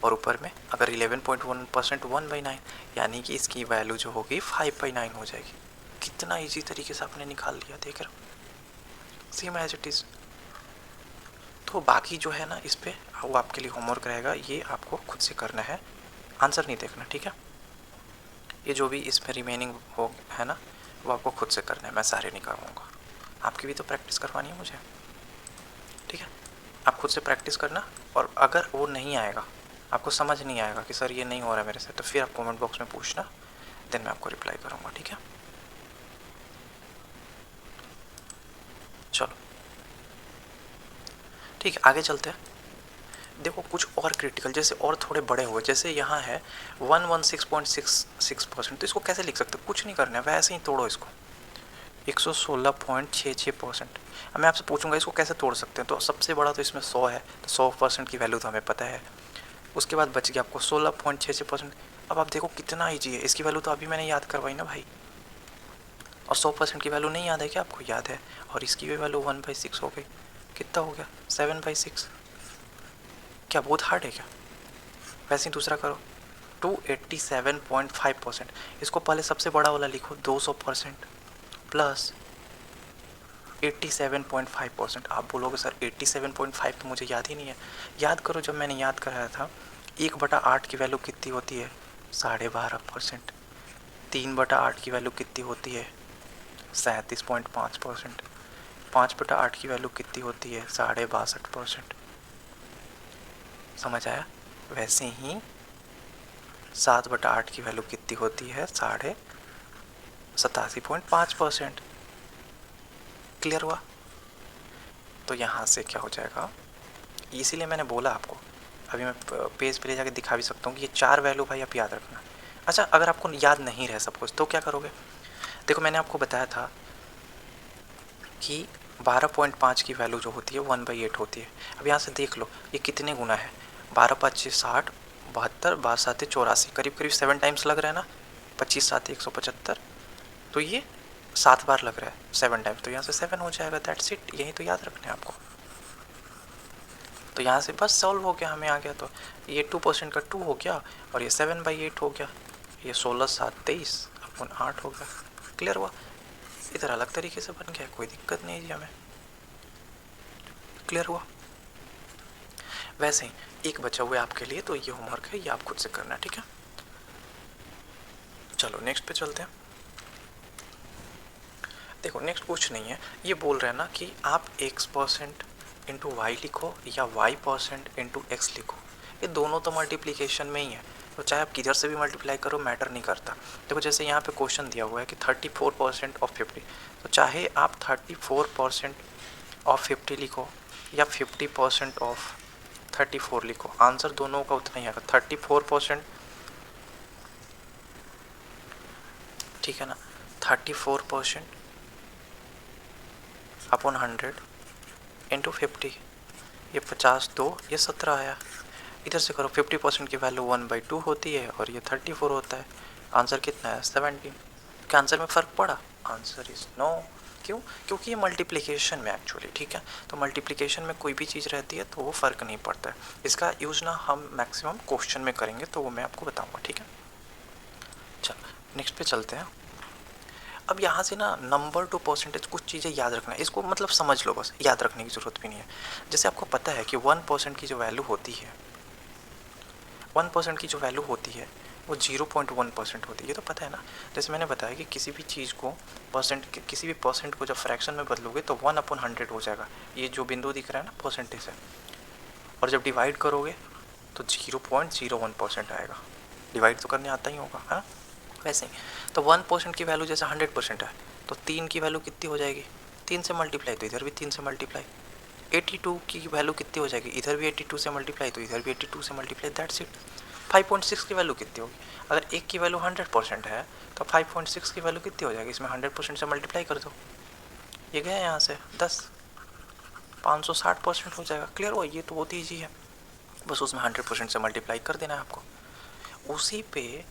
और ऊपर में अगर 11.1% 1/9, यानी कि इसकी वैल्यू जो होगी 5/9 हो जाएगी। कितना इजी तरीके से आपने निकाल लिया, देख रहे हो, सेम एज इट इज़। तो बाकी जो है ना इस पर वो आपके लिए होमवर्क रहेगा, ये आपको खुद से करना है, आंसर नहीं देखना, ठीक है। ये जो भी इसमें रिमेनिंग हो है ना वो आपको खुद से करना है, मैं सारे नहीं करवाऊँगा, आपकी भी तो प्रैक्टिस करवानी है मुझे, ठीक है। आप खुद से प्रैक्टिस करना, और अगर वो नहीं आएगा, आपको समझ नहीं आएगा कि सर ये नहीं हो रहा है मेरे से, तो फिर आप कमेंट बॉक्स में पूछना, देन मैं आपको रिप्लाई करूँगा, ठीक है। चलो ठीक है, आगे चलते हैं। देखो कुछ और क्रिटिकल, जैसे और थोड़े बड़े हुए, जैसे यहाँ है 116.66%, तो इसको कैसे लिख सकते हैं, कुछ नहीं करना है, वैसे ही तोड़ो इसको, 116.66%। अब मैं आपसे पूछूंगा इसको कैसे तोड़ सकते हैं, तो सबसे बड़ा तो इसमें 100 है, तो 100% की वैल्यू तो हमें पता है। उसके बाद बच गया आपको 16.66%। अब आप देखो कितना ईजी है, इसकी वैल्यू तो अभी मैंने याद करवाई ना भाई, और 100% की वैल्यू नहीं याद है क्या आपको? याद है। और इसकी भी वैल्यू 1/6 हो गई, कितना हो गया 7/6। क्या बहुत हार्ड है क्या? वैसे ही दूसरा करो, 287.5%। इसको पहले सबसे बड़ा वाला लिखो 200% प्लस 87.5%। आप बोलोगे सर 87.5 तो मुझे याद ही नहीं है। याद करो, जब मैंने याद कराया था 1/8 की वैल्यू कितनी होती है? 12.5%। 3/8 की वैल्यू कितनी होती है? 37.5%। 5/8 की वैल्यू कितनी होती है? 62.5%। समझ आया? वैसे ही 7/8 की वैल्यू कितनी होती है? 87.5%। क्लियर हुआ? तो यहाँ से क्या हो जाएगा, इसीलिए मैंने बोला आपको, अभी मैं पेज पे ले जाके दिखा भी सकता हूँ कि ये 4 वैल्यू भाई आप याद रखना। अच्छा, अगर आपको याद नहीं रहे सब कुछ तो क्या करोगे? देखो मैंने आपको बताया था कि 12.5 की वैल्यू जो होती है 1/8 होती है। अब यहाँ से देख लो ये कितने गुना है, 12×5 = 60, 72, 12×7 = 84, करीब करीब 7 टाइम्स लग रहा है ना, 25×7 = 175, तो ये 7 बार लग रहा है 7 टाइम्स, तो यहाँ से 7 हो जाएगा, दैट्स इट, यही तो याद रखना है आपको। तो यहाँ से बस सॉल्व हो गया, हमें आ गया। तो ये 2% का 2 हो गया, और ये 7/8 हो गया, ये 16×7 = 23/8 हो गया। क्लियर हुआ? इधर अलग तरीके से बन गया, कोई दिक्कत नहीं है हमें। क्लियर हुआ? वैसे ही एक बचा हुआ है आपके लिए, तो ये होमवर्क है, ये आप खुद से करना, ठीक है। चलो नेक्स्ट पे चलते हैं। देखो नेक्स्ट कुछ नहीं है, ये बोल रहे हैं ना कि आप x% इंटू वाई लिखो या y% इंटू एक्स लिखो, ये दोनों तो मल्टीप्लिकेशन में ही है, तो चाहे आप किधर से भी मल्टीप्लाई करो मैटर नहीं करता। देखो जैसे यहाँ पे क्वेश्चन दिया हुआ है कि 34% ऑफ 50, तो चाहे आप 34% ऑफ 50 लिखो या 50% ऑफ 34 लिखो, आंसर दोनों का उतना ही आएगा, 34%, ठीक है ना, 34% अपॉन 100 इंटू 50, ये 50, 2, ये 17 आया। इधर से करो, 50% की वैल्यू 1/2 होती है और ये 34 होता है, आंसर कितना है? 17। क्या आंसर में फ़र्क पड़ा? Answer is no. क्यों? क्योंकि ये मल्टीप्लिकेशन में एक्चुअली, ठीक है, तो मल्टीप्लिकेशन में कोई भी चीज़ रहती है तो वो फ़र्क नहीं पड़ता है। इसका यूज़ ना हम मैक्सिमम क्वेश्चन में करेंगे, तो वो मैं आपको बताऊँगा, ठीक है। चलो नेक्स्ट पे चलते हैं। अब यहाँ से ना नंबर टू परसेंटेज कुछ चीज़ें याद रखना है, इसको मतलब समझ लो, बस याद रखने की ज़रूरत भी नहीं है। जैसे आपको पता है कि 1% की जो वैल्यू होती है, 1% की जो वैल्यू होती है वो 0.1% होती है, ये तो पता है ना। जैसे मैंने बताया कि किसी भी चीज़ को किसी भी परसेंट को जब फ्रैक्शन में बदलोगे तो 1/100 हो जाएगा, ये जो बिंदु दिख रहा है ना परसेंटेज है, और जब डिवाइड करोगे तो 0.01% आएगा। डिवाइड तो करने आता ही होगा, है ना। वैसे ही तो 1% की वैल्यू जैसे 100% है, तो 3 की वैल्यू कितनी हो जाएगी? 3 से मल्टीप्लाई, तो इधर भी 3 से मल्टीप्लाई। 82 की वैल्यू कितनी हो जाएगी? इधर भी 82 से मल्टीप्लाई, तो इधर भी 82 से मल्टीप्लाई, दैट्स इट। 5.6 की वैल्यू कितनी होगी? अगर एक की वैल्यू 100% है तो 5.6 की वैल्यू कितनी हो जाएगी? इसमें 100% से मल्टीप्लाई कर दो, ये गया यहाँ से 10, 560% हो जाएगा। क्लियर हुआ? ये तो बहुत ईजी है, बस उसमें 100% से मल्टीप्लाई कर देना है आपको। उसी पे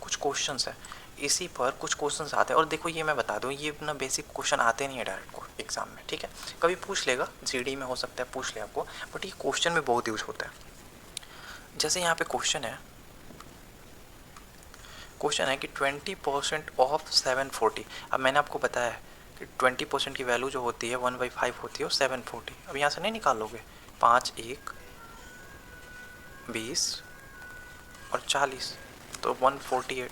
कुछ क्वेश्चंस है, इसी पर कुछ क्वेश्चंस आते हैं, और देखो ये मैं बता दूं, ये ना बेसिक क्वेश्चन आते नहीं है डायरेक्ट को एग्जाम में, ठीक है, कभी पूछ लेगा, जीडी में हो सकता है पूछ ले आपको, बट ये क्वेश्चन में बहुत यूज होता है। जैसे यहाँ पे क्वेश्चन है कि 20% ऑफ 740। अब मैंने आपको बताया है कि 20% की वैल्यू जो होती है 1/5 होती है वो 740। अब यहाँ से नहीं निकालोगे, 5 1 20 और 40 तो 148।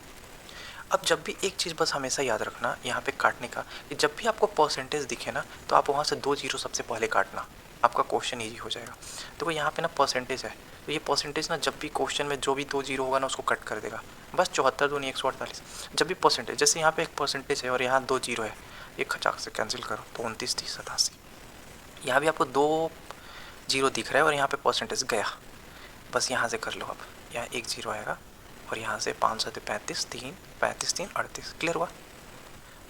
अब जब भी एक चीज़ बस हमेशा याद रखना यहाँ पे काटने का, कि जब भी आपको परसेंटेज दिखे ना तो आप वहाँ से 2 जीरो सबसे पहले काटना, आपका क्वेश्चन ईजी हो जाएगा। देखो यहाँ पे ना परसेंटेज है, तो ये परसेंटेज ना जब भी क्वेश्चन में जो भी 2 जीरो होगा ना उसको कट कर देगा, बस 74 दूनी 148। जब भी परसेंटेज, जैसे यहाँ पे एक परसेंटेज है और यहाँ 2 जीरो है, ये खचाक से कैंसिल करो तो 29 30 87। यहाँ भी आपको 2 जीरो दिख रहा है और यहाँ पे परसेंटेज गया, बस यहाँ से कर लो। अब यहाँ 1 जीरो आएगा और यहाँ से 5 7 35 3 35 3 38। क्लियर हुआ?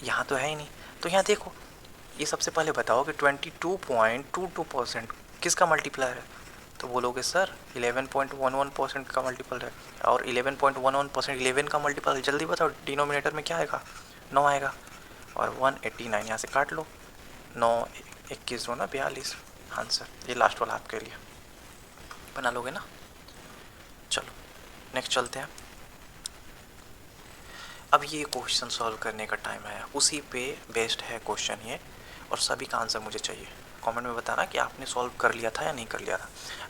यहाँ तो है ही नहीं, तो यहाँ देखो ये सबसे पहले बताओ कि 22.22% किसका मल्टीप्लायर है, तो बोलोगे सर 11.11% का मल्टीपल है, और 11.11% 11 का मल्टीपल, जल्दी बताओ डिनोमिनेटर में क्या आएगा, 9 आएगा, और 189 यहाँ से काट लो, 9 21 दो ना 42 आंसर। ये लास्ट वाला आपके लिए बना लोगे ना। चलो नेक्स्ट चलते हैं। अब ये क्वेश्चन सॉल्व करने का टाइम है, उसी पे बेस्ड है क्वेश्चन ये, और सभी का आंसर मुझे चाहिए। कमेंट में बताना कि आपने सॉल्व कर लिया था या नहीं कर लिया था।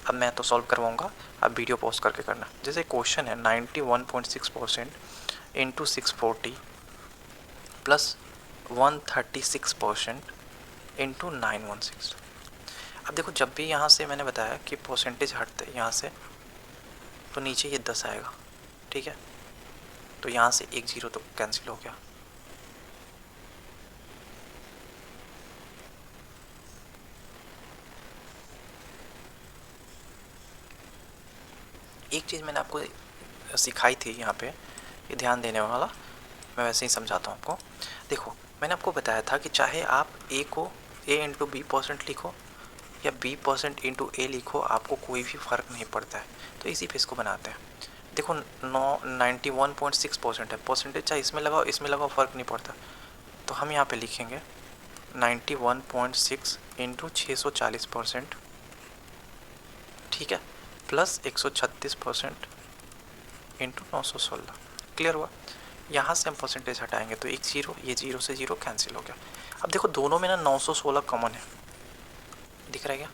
अब मैं तो सॉल्व करवाऊँगा, अब वीडियो पॉज करके करना। जैसे क्वेश्चन है 91.6% इंटू 640 प्लस 136% इंटू 916। अब देखो जब भी यहाँ से मैंने बताया कि परसेंटेज हटते यहाँ से, तो नीचे ये 10 आएगा, ठीक है, तो यहाँ से 1 जीरो तो कैंसिल हो गया। एक चीज़ मैंने आपको सिखाई थी यहाँ पे, ये ध्यान देने वाला, मैं वैसे ही समझाता हूँ आपको। देखो मैंने आपको बताया था कि चाहे आप ए को a इंटू बी परसेंट लिखो या b% इंटू ए लिखो, आपको कोई भी फ़र्क नहीं पड़ता है। तो इसी पे इसको बनाते हैं। देखो 91.6% है, परसेंटेज चाहे इसमें लगाओ फ़र्क नहीं पड़ता। तो हम यहाँ पे लिखेंगे 91.6 इंटू 640%, ठीक है, प्लस 136% इंटू 916। क्लियर हुआ? यहाँ से हम परसेंटेज हटाएंगे तो एक जीरो, ये जीरो से जीरो कैंसिल हो गया। अब देखो दोनों में ना 916 कॉमन है, दिख रहा है क्या?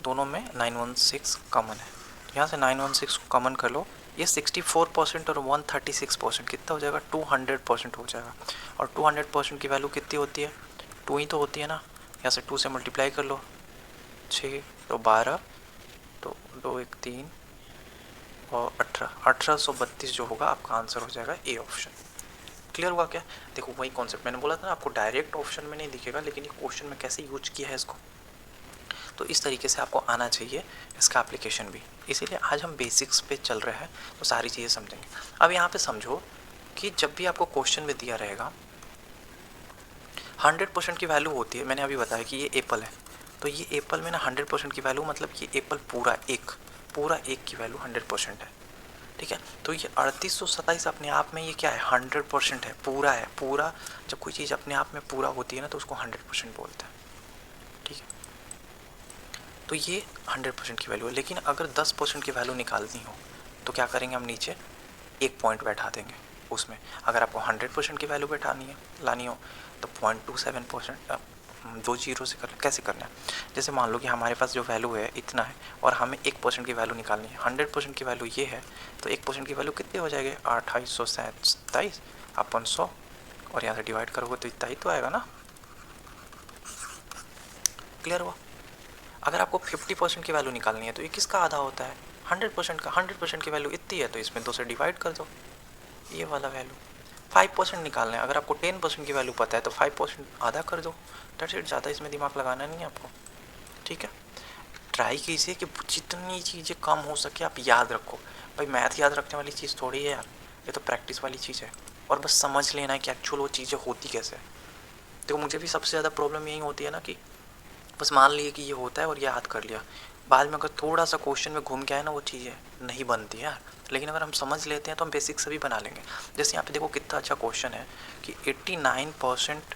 दोनों में 916 कॉमन है, यहाँ से 916 को कॉमन कर लो, ये 64% और 136% कितना हो जाएगा, 200% हो जाएगा। और 200% की वैल्यू कितनी होती है, 2 ही तो होती है ना, यहाँ से 2 से मल्टीप्लाई कर लो, 6 तो 12, तो 2 1 3 और 1832 जो होगा आपका आंसर हो जाएगा ए ऑप्शन। क्लियर हुआ क्या? देखो वही कॉन्सेप्ट मैंने बोला था ना, आपको डायरेक्ट ऑप्शन में नहीं दिखेगा, लेकिन ये क्वेश्चन में कैसे यूज किया है इसको, तो इस तरीके से आपको आना चाहिए इसका एप्लीकेशन भी। इसीलिए आज हम बेसिक्स पे चल रहे हैं, तो सारी चीज़ें समझेंगे। अब यहाँ पे समझो कि जब भी आपको क्वेश्चन में दिया रहेगा 100% की वैल्यू होती है, मैंने अभी बताया कि ये एप्पल है, तो ये एप्पल में ना 100% की वैल्यू मतलब ये एप्पल पूरा एक की वैल्यू 100% है, ठीक है। तो ये 3827 अपने आप में ये क्या है, 100% है, पूरा है। पूरा जब कोई चीज़ अपने आप में पूरा होती है ना तो उसको 100% बोलते हैं, ठीक है। तो ये 100% की वैल्यू है, लेकिन अगर 10% की वैल्यू निकालनी हो तो क्या करेंगे, हम नीचे एक पॉइंट बैठा देंगे उसमें। अगर आपको 100% की वैल्यू लानी हो तो 0.27%, 2 जीरो से कैसे करना है, जैसे मान लो कि हमारे पास जो वैल्यू है इतना है और हमें 1% की वैल्यू निकालनी है, 100% की वैल्यू ये है, तो 1% की वैल्यू कितनी हो जाएगी, 2827 अपन 100, और यहाँ से डिवाइड करोगे तो इतना ही तो आएगा ना। क्लियर हुआ? अगर आपको 50% की वैल्यू निकालनी है तो ये किसका आधा होता है, 100% का। 100% की वैल्यू इतनी है तो इसमें 2 से डिवाइड कर दो, ये वाला वैल्यू। 5% निकालना है, अगर आपको 10% की वैल्यू पता है तो 5% आधा कर दो, दैट्स इट। ज़्यादा इसमें दिमाग लगाना नहीं है आपको, ठीक है। ट्राई कीजिए कि जितनी चीज़ें कम हो सके आप याद रखो। भाई मैथ याद रखने वाली चीज़ थोड़ी है यार, ये तो प्रैक्टिस वाली चीज़ है, और बस समझ लेना है कि एक्चुअल वो चीज़ें होती कैसे। देखो मुझे भी सबसे ज़्यादा प्रॉब्लम यही होती है ना कि बस मान लिए कि ये होता है और याद कर लिया, बाद में अगर थोड़ा सा क्वेश्चन में घूम के आए ना वो चीज़ें नहीं बनती है यार। लेकिन अगर हम समझ लेते हैं तो हम बेसिक से भी बना लेंगे। जैसे यहाँ पे देखो कितना अच्छा क्वेश्चन है कि 89%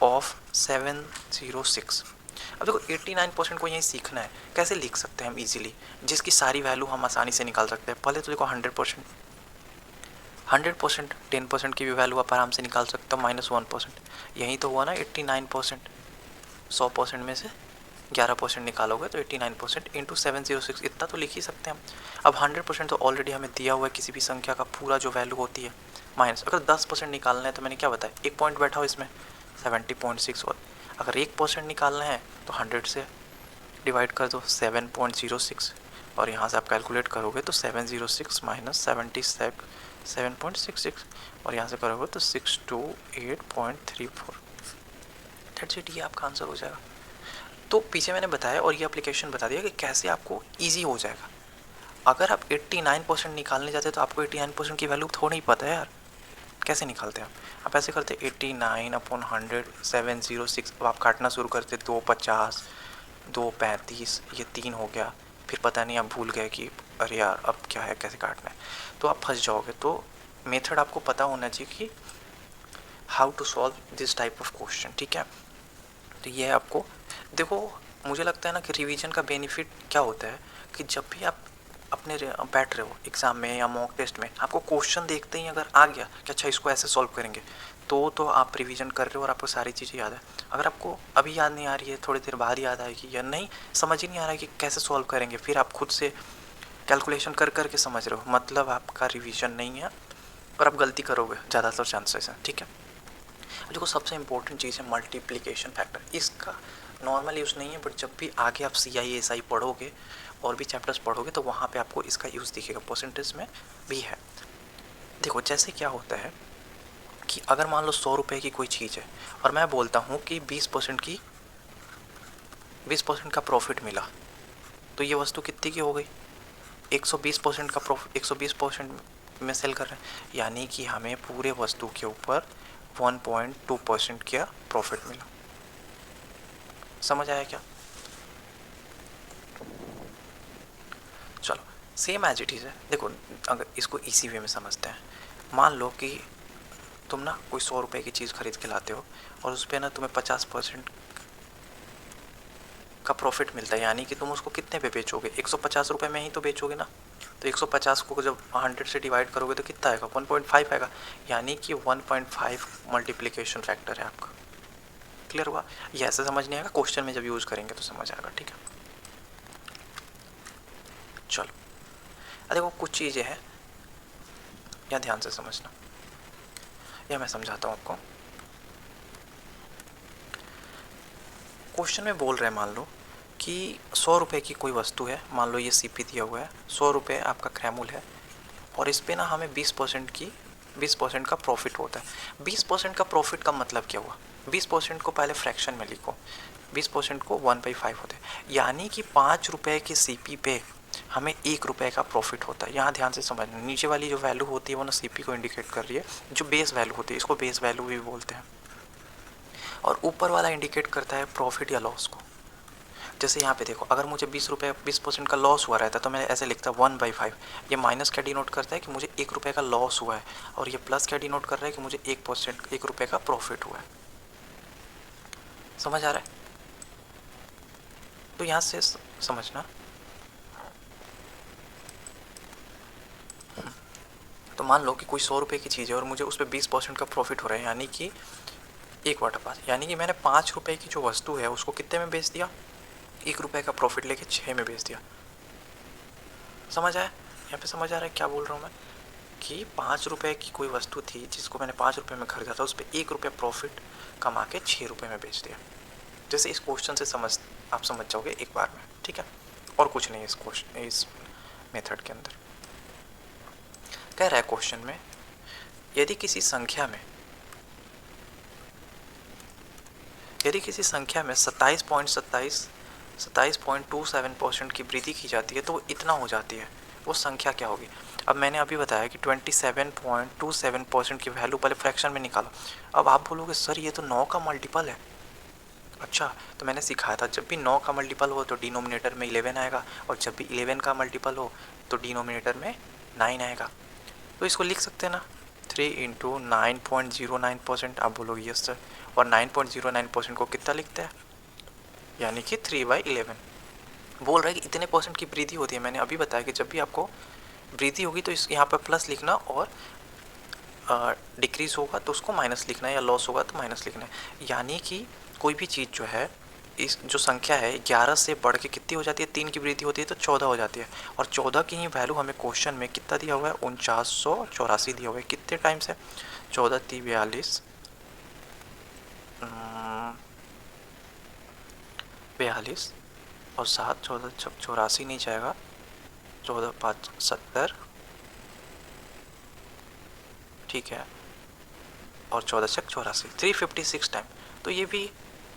ऑफ 706। अब देखो 89% को यही सीखना है, कैसे लिख सकते हैं हम इजीली, जिसकी सारी वैल्यू हम आसानी से निकाल सकते हैं। पहले तो देखो 100%, 10% की भी वैल्यू आप आराम से निकाल सकते हो, -1%। यही तो हुआ ना 89%। 100% में से 11% निकालोगे तो 89% इंटू 706, इतना तो लिख ही सकते हैं हम। अब 100% तो ऑलरेडी हमें दिया हुआ है किसी भी संख्या का पूरा जो वैल्यू होती है, माइनस अगर 10% निकालना है तो मैंने क्या बताया, एक पॉइंट बैठा हो इसमें 70.6, और अगर 1% निकालना है तो 100 से डिवाइड कर दो 7.06, और यहाँ से आप कैलकुलेट करोगे तो 706 माइनस 7.66, और यहाँ से करोगे तो 628.34। दैट्स इट, ये आपका आंसर हो जाएगा। तो पीछे मैंने बताया और ये एप्लीकेशन बता दिया कि कैसे आपको ईजी हो जाएगा। अगर आप 89% निकालने जाते तो आपको 89% की वैल्यू थोड़ा ही पता है यार, कैसे निकालते हैं आप ऐसे करते 89/100 706, अब आप काटना शुरू करते 250 235, ये 3 हो गया, फिर पता नहीं आप भूल गए कि अरे यार अब क्या है, कैसे काटना है, तो आप फंस जाओगे। तो मेथड आपको पता होना चाहिए कि how to solve this type of question, ठीक है। तो ये है आपको, देखो मुझे लगता है ना कि रिवीजन का बेनिफिट क्या होता है कि जब भी आप अपने बैठ रहे हो एग्ज़ाम में या मॉक टेस्ट में, आपको क्वेश्चन देखते ही अगर आ गया कि अच्छा इसको ऐसे सॉल्व करेंगे, तो आप रिवीजन कर रहे हो और आपको सारी चीज़ें याद है। अगर आपको अभी याद नहीं आ रही है, थोड़ी देर बाद याद आएगी, या नहीं समझ ही नहीं आ रहा है कि कैसे सॉल्व करेंगे, फिर आप खुद से कैलकुलेशन कर करके समझ रहे हो, मतलब आपका रिवीजन नहीं है और आप गलती करोगे ज़्यादातर चांसेस हैं, ठीक है। देखो सबसे इंपॉर्टेंट चीज़ है मल्टीप्लिकेशन फैक्टर, इसका नॉर्मल यूज़ नहीं है, बट जब भी आगे आप CISI पढ़ोगे और भी चैप्टर्स पढ़ोगे तो वहाँ पे आपको इसका यूज़ दिखेगा, परसेंटेज में भी है। देखो जैसे क्या होता है कि अगर मान लो 100 रुपये की कोई चीज़ है और मैं बोलता हूँ कि 20% का प्रॉफिट मिला, तो ये वस्तु कितनी की हो गई, 120% का प्रॉफिट, 120% में सेल कर रहे हैं, यानी कि हमें पूरे वस्तु के ऊपर 1.2% का प्रॉफिट मिला। समझ आया क्या? चलो सेम एज इट इज़ है। देखो अगर इसको इसी वे में समझते हैं, मान लो कि तुम ना कोई 100 रुपये की चीज़ खरीद के लाते हो और उस पर ना तुम्हें 50% का प्रॉफिट मिलता है, यानी कि तुम उसको कितने पे बेचोगे, 150 रुपये में ही तो बेचोगे ना। तो 150 को जब 100 से डिवाइड करोगे तो कितना आएगा, 1.5 आएगा, यानी कि 1.5 मल्टीप्लिकेशन फैक्टर है आपका। क्लियर हुआ? ये ऐसे समझ नहीं आएगा, क्वेश्चन में जब यूज़ करेंगे तो समझ आएगा, ठीक है। चलो देखो कुछ चीज़ें हैं या ध्यान से समझना, या मैं समझाता हूँ आपको। क्वेश्चन में बोल रहे हैं मान लो कि 100 रुपये की कोई वस्तु है, मान लो ये CP दिया हुआ है, 100 रुपये आपका क्रैमुल है, और इस पे ना हमें 20% का प्रॉफिट होता है। 20% का प्रॉफिट का मतलब क्या हुआ, 20% को पहले फ्रैक्शन में लिखो, 20% को 1/5 होते हैं, यानी कि 5 रुपये की CP पे हमें 1 रुपये का प्रॉफिट होता है। यहाँ ध्यान से समझना, नीचे वाली जो वैल्यू होती है वो ना CP को इंडिकेट कर रही है, जो बेस वैल्यू होती है, इसको बेस वैल्यू भी बोलते हैं, और ऊपर वाला इंडिकेट करता है प्रॉफिट या लॉस को। जैसे यहाँ पे देखो, अगर मुझे 20% का लॉस हुआ रहता तो मैं ऐसे लिखता 1/5, ये माइनस क्या डिनोट करता है कि मुझे 1 रुपये का लॉस हुआ है, और ये प्लस क्या डिनोट कर रहा है कि मुझे 1 रुपये का प्रॉफिट हुआ है। समझ आ रहा है? तो यहाँ से समझना, तो मान लो कि कोई 100 रुपये की चीज़ है और मुझे उस पर 20% का प्रॉफिट हो रहा है, यानी कि 1/5, यानी कि मैंने 5 रुपये की जो वस्तु है उसको कितने में बेच दिया, 1 रुपये का प्रॉफिट लेके 6 में बेच दिया। समझ आया? यहाँ पे समझ आ रहा है क्या बोल रहा हूँ मैं, कि 5 रुपये की कोई वस्तु थी जिसको मैंने 5 रुपये में खरीदा था, उस पर 1 रुपये प्रॉफिट कमा के 6 रुपये में बेच दिया। जैसे इस क्वेश्चन से आप समझ जाओगे एक बार में, ठीक है। और कुछ नहीं इस क्वेश्चन, इस मेथड के अंदर कह रहा है क्वेश्चन में, यदि किसी संख्या में 27.27% की वृद्धि की जाती है तो वो इतना हो जाती है, वो संख्या क्या होगी। अब मैंने अभी बताया कि 27.27% की वैल्यू पहले फ्रैक्शन में निकालो। अब आप बोलोगे सर ये तो 9 का मल्टीपल है। अच्छा, तो मैंने सिखाया था जब भी 9 का मल्टीपल हो तो डिनोमिनेटर में 11 आएगा, और जब भी 11 का मल्टीपल हो तो डिनोमिनेटर में 9 आएगा। तो इसको लिख सकते हैं ना, 3 × 9.09%। आप बोलोगे यस सर, और 9.09% को कितना लिखते हैं, यानी कि 3/11। बोल रहा है कि इतने परसेंट की वृद्धि होती है। मैंने अभी बताया कि जब भी आपको वृद्धि होगी तो इस यहाँ पर प्लस लिखना और डिक्रीज़ होगा तो उसको माइनस लिखना है, या लॉस होगा तो माइनस लिखना है। यानी कि कोई भी चीज़ जो है, इस जो संख्या है 11 से बढ़ के कितनी हो जाती है, 3 की वृद्धि होती है तो 14 हो जाती है। और 14 की ही वैल्यू हमें क्वेश्चन में कितना दिया हुआ है, 4984 दिया हुआ है। कितने टाइम से, 14 3 42, 42 और 7 14 84 नहीं जाएगा, 14 5 70, ठीक है, और 14 छक 84, 356 टाइम। तो ये भी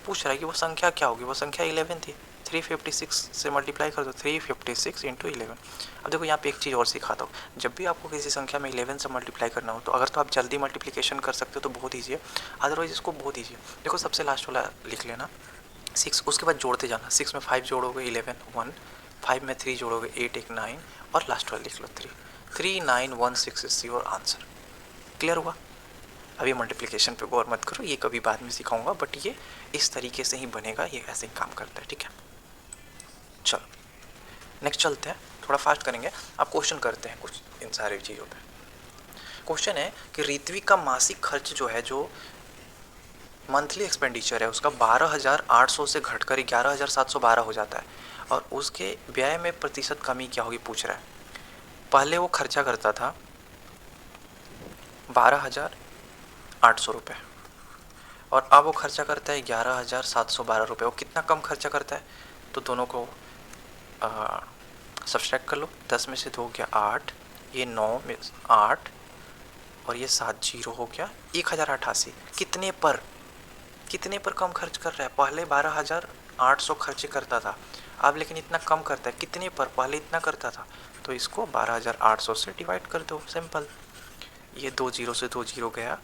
पूछ रहा है कि वो संख्या क्या होगी, वो संख्या 11 थी, 356 से मल्टीप्लाई कर दो, 356 इंटू 11। अब देखो यहाँ पे एक चीज़ और सिखाता हूँ, जब भी आपको किसी संख्या में 11 से मल्टीप्लाई करना हो तो अगर तो आप जल्दी मल्टीप्लिकेशन कर सकते हो तो बहुत ईजी है, अदरवाइज इसको बहुत ईजी है। देखो सबसे लास्ट वाला लिख लेना 6, उसके बाद जोड़ते जाना, 6 में 5 जोड़ोगे 11 1, 5 में 3 जोड़ोगे 8 1 9, और लास्ट वाला लिख लो 3, 3916 इज योर आंसर। क्लियर हुआ? अभी मल्टीप्लिकेशन पे गौर मत करो, ये कभी बाद में सिखाऊंगा, बट ये इस तरीके से ही बनेगा, ये ऐसे ही काम करता है, ठीक है। चलो नेक्स्ट चलते हैं, थोड़ा फास्ट करेंगे। अब क्वेश्चन करते हैं कुछ इन सारी चीज़ों पे। क्वेश्चन है कि ऋत्विक का मासिक खर्च जो है, जो मंथली एक्सपेंडिचर है उसका 12,800 से घटकर 11,712 हो जाता है, और उसके व्यय में प्रतिशत कमी क्या होगी पूछ रहा है। पहले वो खर्चा करता था 12,800 रुपये, और अब वो खर्चा करता है 11,712 रुपये। वो कितना कम खर्चा करता है, तो दोनों को सब्सट्रैक्ट कर लो। 10 में से 2 गया 8, ये 9 में 8, और ये 7 जीरो हो गया 1088। कितने पर कम खर्च कर रहा है? पहले 12,800 खर्च करता था, अब लेकिन इतना कम करता है। कितने पर? पहले इतना करता था, तो इसको 12,800 से डिवाइड कर दो, सिंपल। ये 2 जीरो से 2 जीरो गया।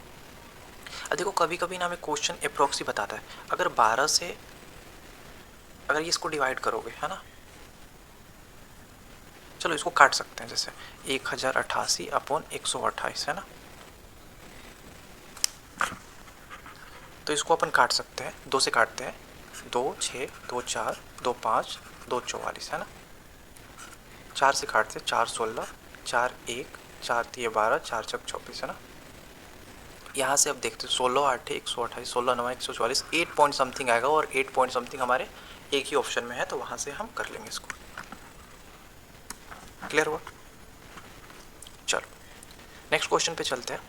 अब देखो कभी कभी ना हमें क्वेश्चन अप्रॉक्स ही बताता है। अगर 12 से अगर ये इसको डिवाइड करोगे, है ना, चलो इसको काट सकते हैं, जैसे 1088 अपॉन 128, है ना, तो इसको अपन काट सकते हैं, 2 से काटते हैं, 2 6 2 4 2 5 2 44, है ना। 4 से काटते हैं, 4 16 4 1 4 3 12 4 6 24, है ना। यहाँ से अब देखते हैं, 16 8 128, 16 9 144, 8 पॉइंट समथिंग आएगा, और 8 पॉइंट समथिंग हमारे एक ही ऑप्शन में है, तो वहाँ से हम कर लेंगे इसको। क्लियर हुआ? चलो नेक्स्ट क्वेश्चन पे चलते हैं।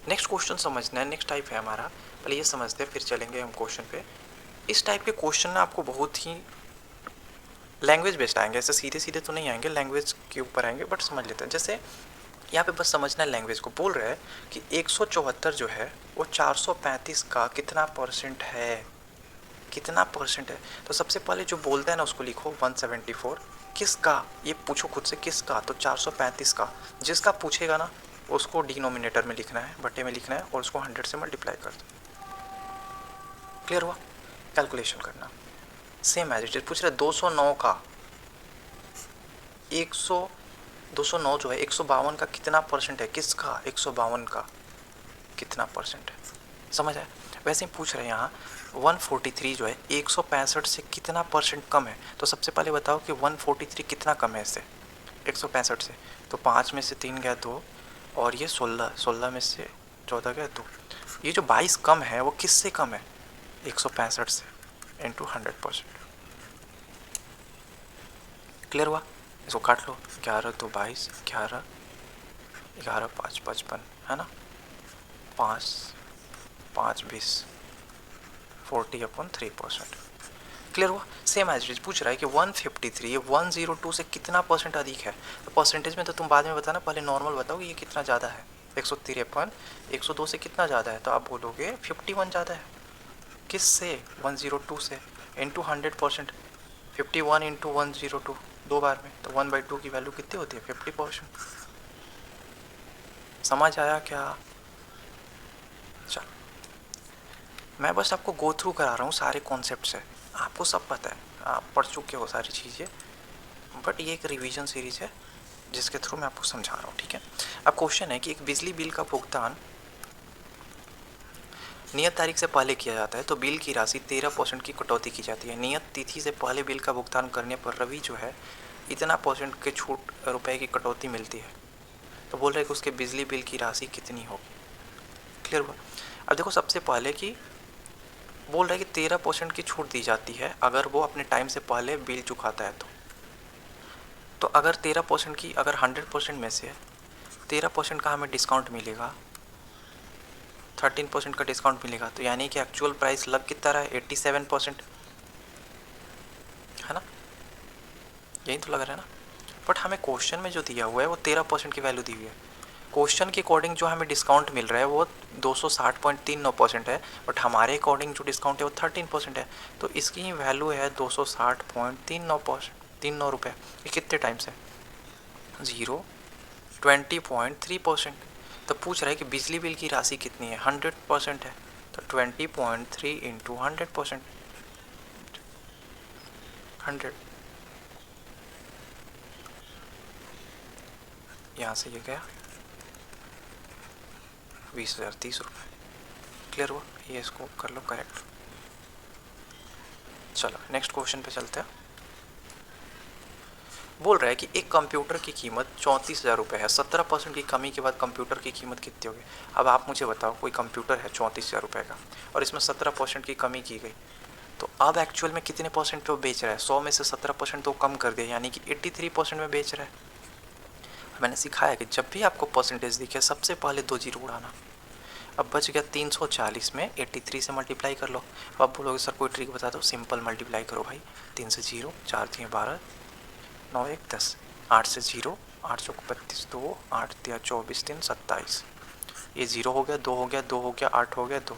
नेक्स्ट क्वेश्चन समझना है, नेक्स्ट टाइप है हमारा, पहले ये समझते हैं फिर चलेंगे हम क्वेश्चन पे। इस टाइप के क्वेश्चन ना आपको बहुत ही लैंग्वेज बेस्ड आएंगे, ऐसे सीधे सीधे तो नहीं आएंगे, लैंग्वेज के ऊपर आएंगे, बट समझ लेते हैं। जैसे यहाँ पे बस समझना है लैंग्वेज को। बोल रहे हैं कि 174 जो है वो 435 का कितना परसेंट है, कितना परसेंट है। तो सबसे पहले जो बोलता है ना उसको लिखो 174, किसका, ये पूछो खुद से किसका, तो 435 का। जिसका पूछेगा ना उसको डिनोमिनेटर में लिखना है, बटे में लिखना है, और उसको 100 से मल्टीप्लाई कर दो। क्लियर हुआ? कैलकुलेशन करना सेम एज इट इज। पूछ रहे 209 का 209 जो है 152 का कितना परसेंट है, किसका, 152 का कितना परसेंट है, समझ आया? वैसे ही पूछ रहे हैं यहाँ 143 जो है 165 से कितना परसेंट कम है। तो सबसे पहले बताओ कि 143 कितना कम है इससे, 165 से। तो 5 में से 3 गया 2, और ये 16 में से 14 गया 2। ये जो 22 कम है वो किससे कम है, 165 से, इंटू 100%। क्लियर हुआ? इसको काट लो, 11 2 22, 11 11 5 55, है ना, 5 5 20, 40/3%। क्लियर हुआ? सेम एज इट पूछ रहा है कि 153 ये 102 से कितना परसेंट अधिक है। तो परसेंटेज में तो तुम बाद में बताना, पहले नॉर्मल बताओ कि ये कितना ज़्यादा है। 153 102 से कितना ज़्यादा है, तो आप बोलोगे 51 ज़्यादा है। किससे, 102 से, इंटू 100%। 51 इंटू 102 दो बार में, तो 1/2 की वैल्यू कितनी होती है, 50%। समझ आया क्या? चल मैं बस आपको गो थ्रू करा रहा हूँ सारे कॉन्सेप्ट से, आपको सब पता है, आप पढ़ चुके हो सारी चीज़ें, बट ये एक रिवीजन सीरीज है जिसके थ्रू मैं आपको समझा रहा हूँ, ठीक है। अब क्वेश्चन है कि एक बिजली बिल का भुगतान नियत तारीख से पहले किया जाता है तो बिल की राशि 13% की कटौती की जाती है। नियत तिथि से पहले बिल का भुगतान करने पर रवि जो है इतना % के छूट रुपए की कटौती मिलती है, तो बोल रहे हैं कि उसके बिजली बिल की राशि कितनी होगी। क्लियर हुआ। अब देखो सबसे पहले कि बोल रहा है कि 13% की छूट दी जाती है अगर वो अपने टाइम से पहले बिल चुकाता है तो अगर 13% की, अगर 100% में से 13% का हमें डिस्काउंट मिलेगा, 13% का डिस्काउंट मिलेगा, तो यानी कि एक्चुअल प्राइस लग कितना रहा है 87%, है ना, यही तो लग रहा है ना। बट हमें क्वेश्चन में जो दिया हुआ है वो 13% की वैल्यू दी हुई है। क्वेश्चन के अकॉर्डिंग जो हमें डिस्काउंट मिल रहा है वो 260.39% है, बट हमारे अकॉर्डिंग जो डिस्काउंट है वो 13% है, तो इसकी वैल्यू है 260.39 रुपये। ये कितने टाइम से 20.3%। तो पूछ रहा है कि बिजली बिल की राशि कितनी है, 100% है, तो 20.3 इंटू 100%, 100, यहाँ से ये गया 20,030 रुपये। क्लियर हुआ, ये इसको कर लो करेक्ट। चलो नेक्स्ट क्वेश्चन पे चलते हैं। बोल रहा है कि एक कंप्यूटर की कीमत 34,000 रुपये है, 17% की कमी के बाद कंप्यूटर की कीमत कितनी होगी। अब आप मुझे बताओ, कोई कंप्यूटर है 34,000 रुपये का और इसमें 17% की कमी की गई, तो अब एक्चुअल में कितने % पे वो बेच रहा है। 100 में से 17% तो कम कर दिया, यानी कि 83% में बेच रहा है। मैंने सिखाया कि जब भी आपको परसेंटेज दिखे सबसे पहले 2 जीरो उड़ाना। अब बच गया 340 में 83 से मल्टीप्लाई कर लो। अब आप बोलोगे सर कोई ट्रिक बता दो। सिंपल मल्टीप्लाई करो भाई, 3 से 0, 4 3 12, 9 1 10, 8 से 0, 8 चौक 32, 2, 8 3 24, 3 27, ये 0 हो गया, 2 हो गया, 2 हो गया, 8 हो गया, 2,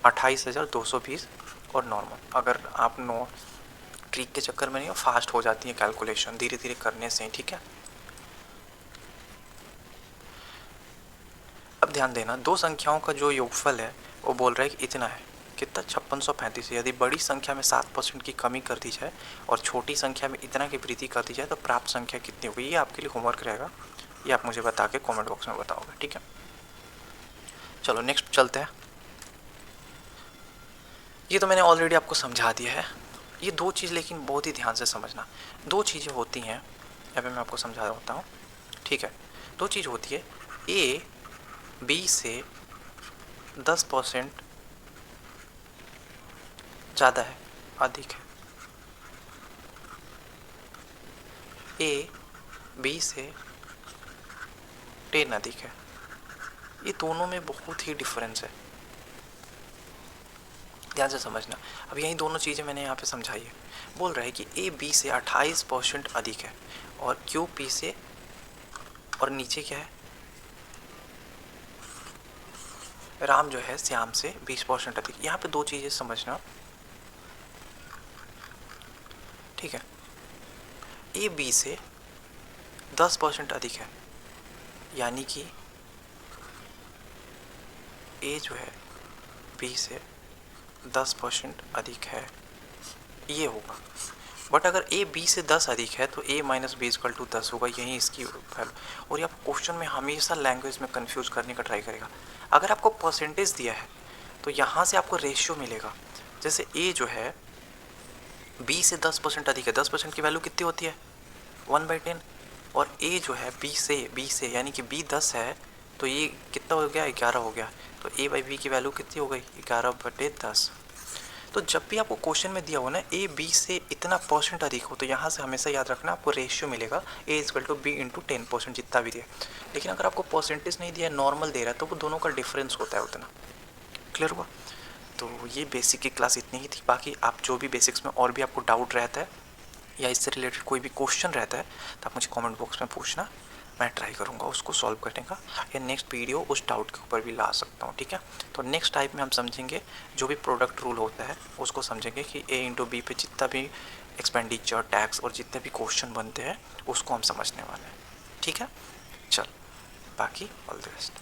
28,220। और नॉर्मल, अगर आप नो ट्रिक के चक्कर में नहीं हो, फास्ट हो जाती है कैलकुलेशन धीरे धीरे करने से, ठीक है। अब ध्यान देना, दो संख्याओं का जो योगफल है वो बोल रहा है कि इतना है, कितना 5635। यदि बड़ी संख्या में 7% की कमी कर दी जाए और छोटी संख्या में इतना की वृद्धि कर दी जाए तो प्राप्त संख्या कितनी होगी। ये आपके लिए होमवर्क रहेगा, ये आप मुझे बता के कमेंट बॉक्स में बताओगे, ठीक है। चलो नेक्स्ट चलते हैं। ये तो मैंने ऑलरेडी आपको समझा दिया है। ये दो चीज़ लेकिन बहुत ही ध्यान से समझना, दो चीज़ें होती हैं, अभी मैं आपको समझा होता हूँ, ठीक है। दो चीज़ होती है, ए बी से 10% ज़्यादा है, अधिक है। ए बी से 10 अधिक है। ये दोनों में बहुत ही डिफरेंस है, ध्यान से समझना। अब यही दोनों चीज़ें मैंने यहाँ पे समझाई है। बोल रहा है कि ए बी से 28% अधिक है और क्यू पी से, और नीचे क्या है, राम जो है श्याम से 20% अधिक। यहाँ पे दो चीज़ें समझना, ठीक है। ए बी से 10% अधिक है, यानी कि ए जो है बी से 10% अधिक है, ये होगा। बट अगर ए बी से 10 अधिक है तो a minus B equal to 10 होगा, यही इसकी वैल्यू। और ये आपको क्वेश्चन में हमेशा लैंग्वेज में कंफ्यूज करने का ट्राई करेगा। अगर आपको परसेंटेज दिया है तो यहाँ से आपको रेशियो मिलेगा। जैसे a जो है b से 10% अधिक है, 10% की वैल्यू कितनी होती है 1/10, और a जो है b से यानी कि b 10 है तो ये कितना हो गया 11 हो गया, तो a/b की वैल्यू कितनी हो गई 11/10। तो जब भी आपको क्वेश्चन में दिया हो ना ए बी से इतना % अधिक हो, तो यहाँ से हमेशा याद रखना आपको रेशियो मिलेगा a equal to B into 10% जितना भी दिया। लेकिन अगर आपको परसेंटेज नहीं दिया है, नॉर्मल दे रहा है, तो वो दोनों का डिफरेंस होता है उतना। क्लियर हुआ। तो ये बेसिक की क्लास इतनी ही थी। बाकी आप जो भी बेसिक्स में और भी आपको डाउट रहता है या इससे रिलेटेड कोई भी क्वेश्चन रहता है तो आप मुझे कमेंट बॉक्स में पूछना, मैं ट्राई करूँगा उसको सॉल्व करने का, या नेक्स्ट वीडियो उस डाउट के ऊपर भी ला सकता हूँ, ठीक है। तो नेक्स्ट टाइप में हम समझेंगे जो भी प्रोडक्ट रूल होता है उसको समझेंगे कि a इंटू बी पे जितना भी एक्सपेंडिचर टैक्स और जितने भी क्वेश्चन बनते हैं उसको हम समझने वाले हैं, ठीक है। चल बाकी ऑल द बेस्ट।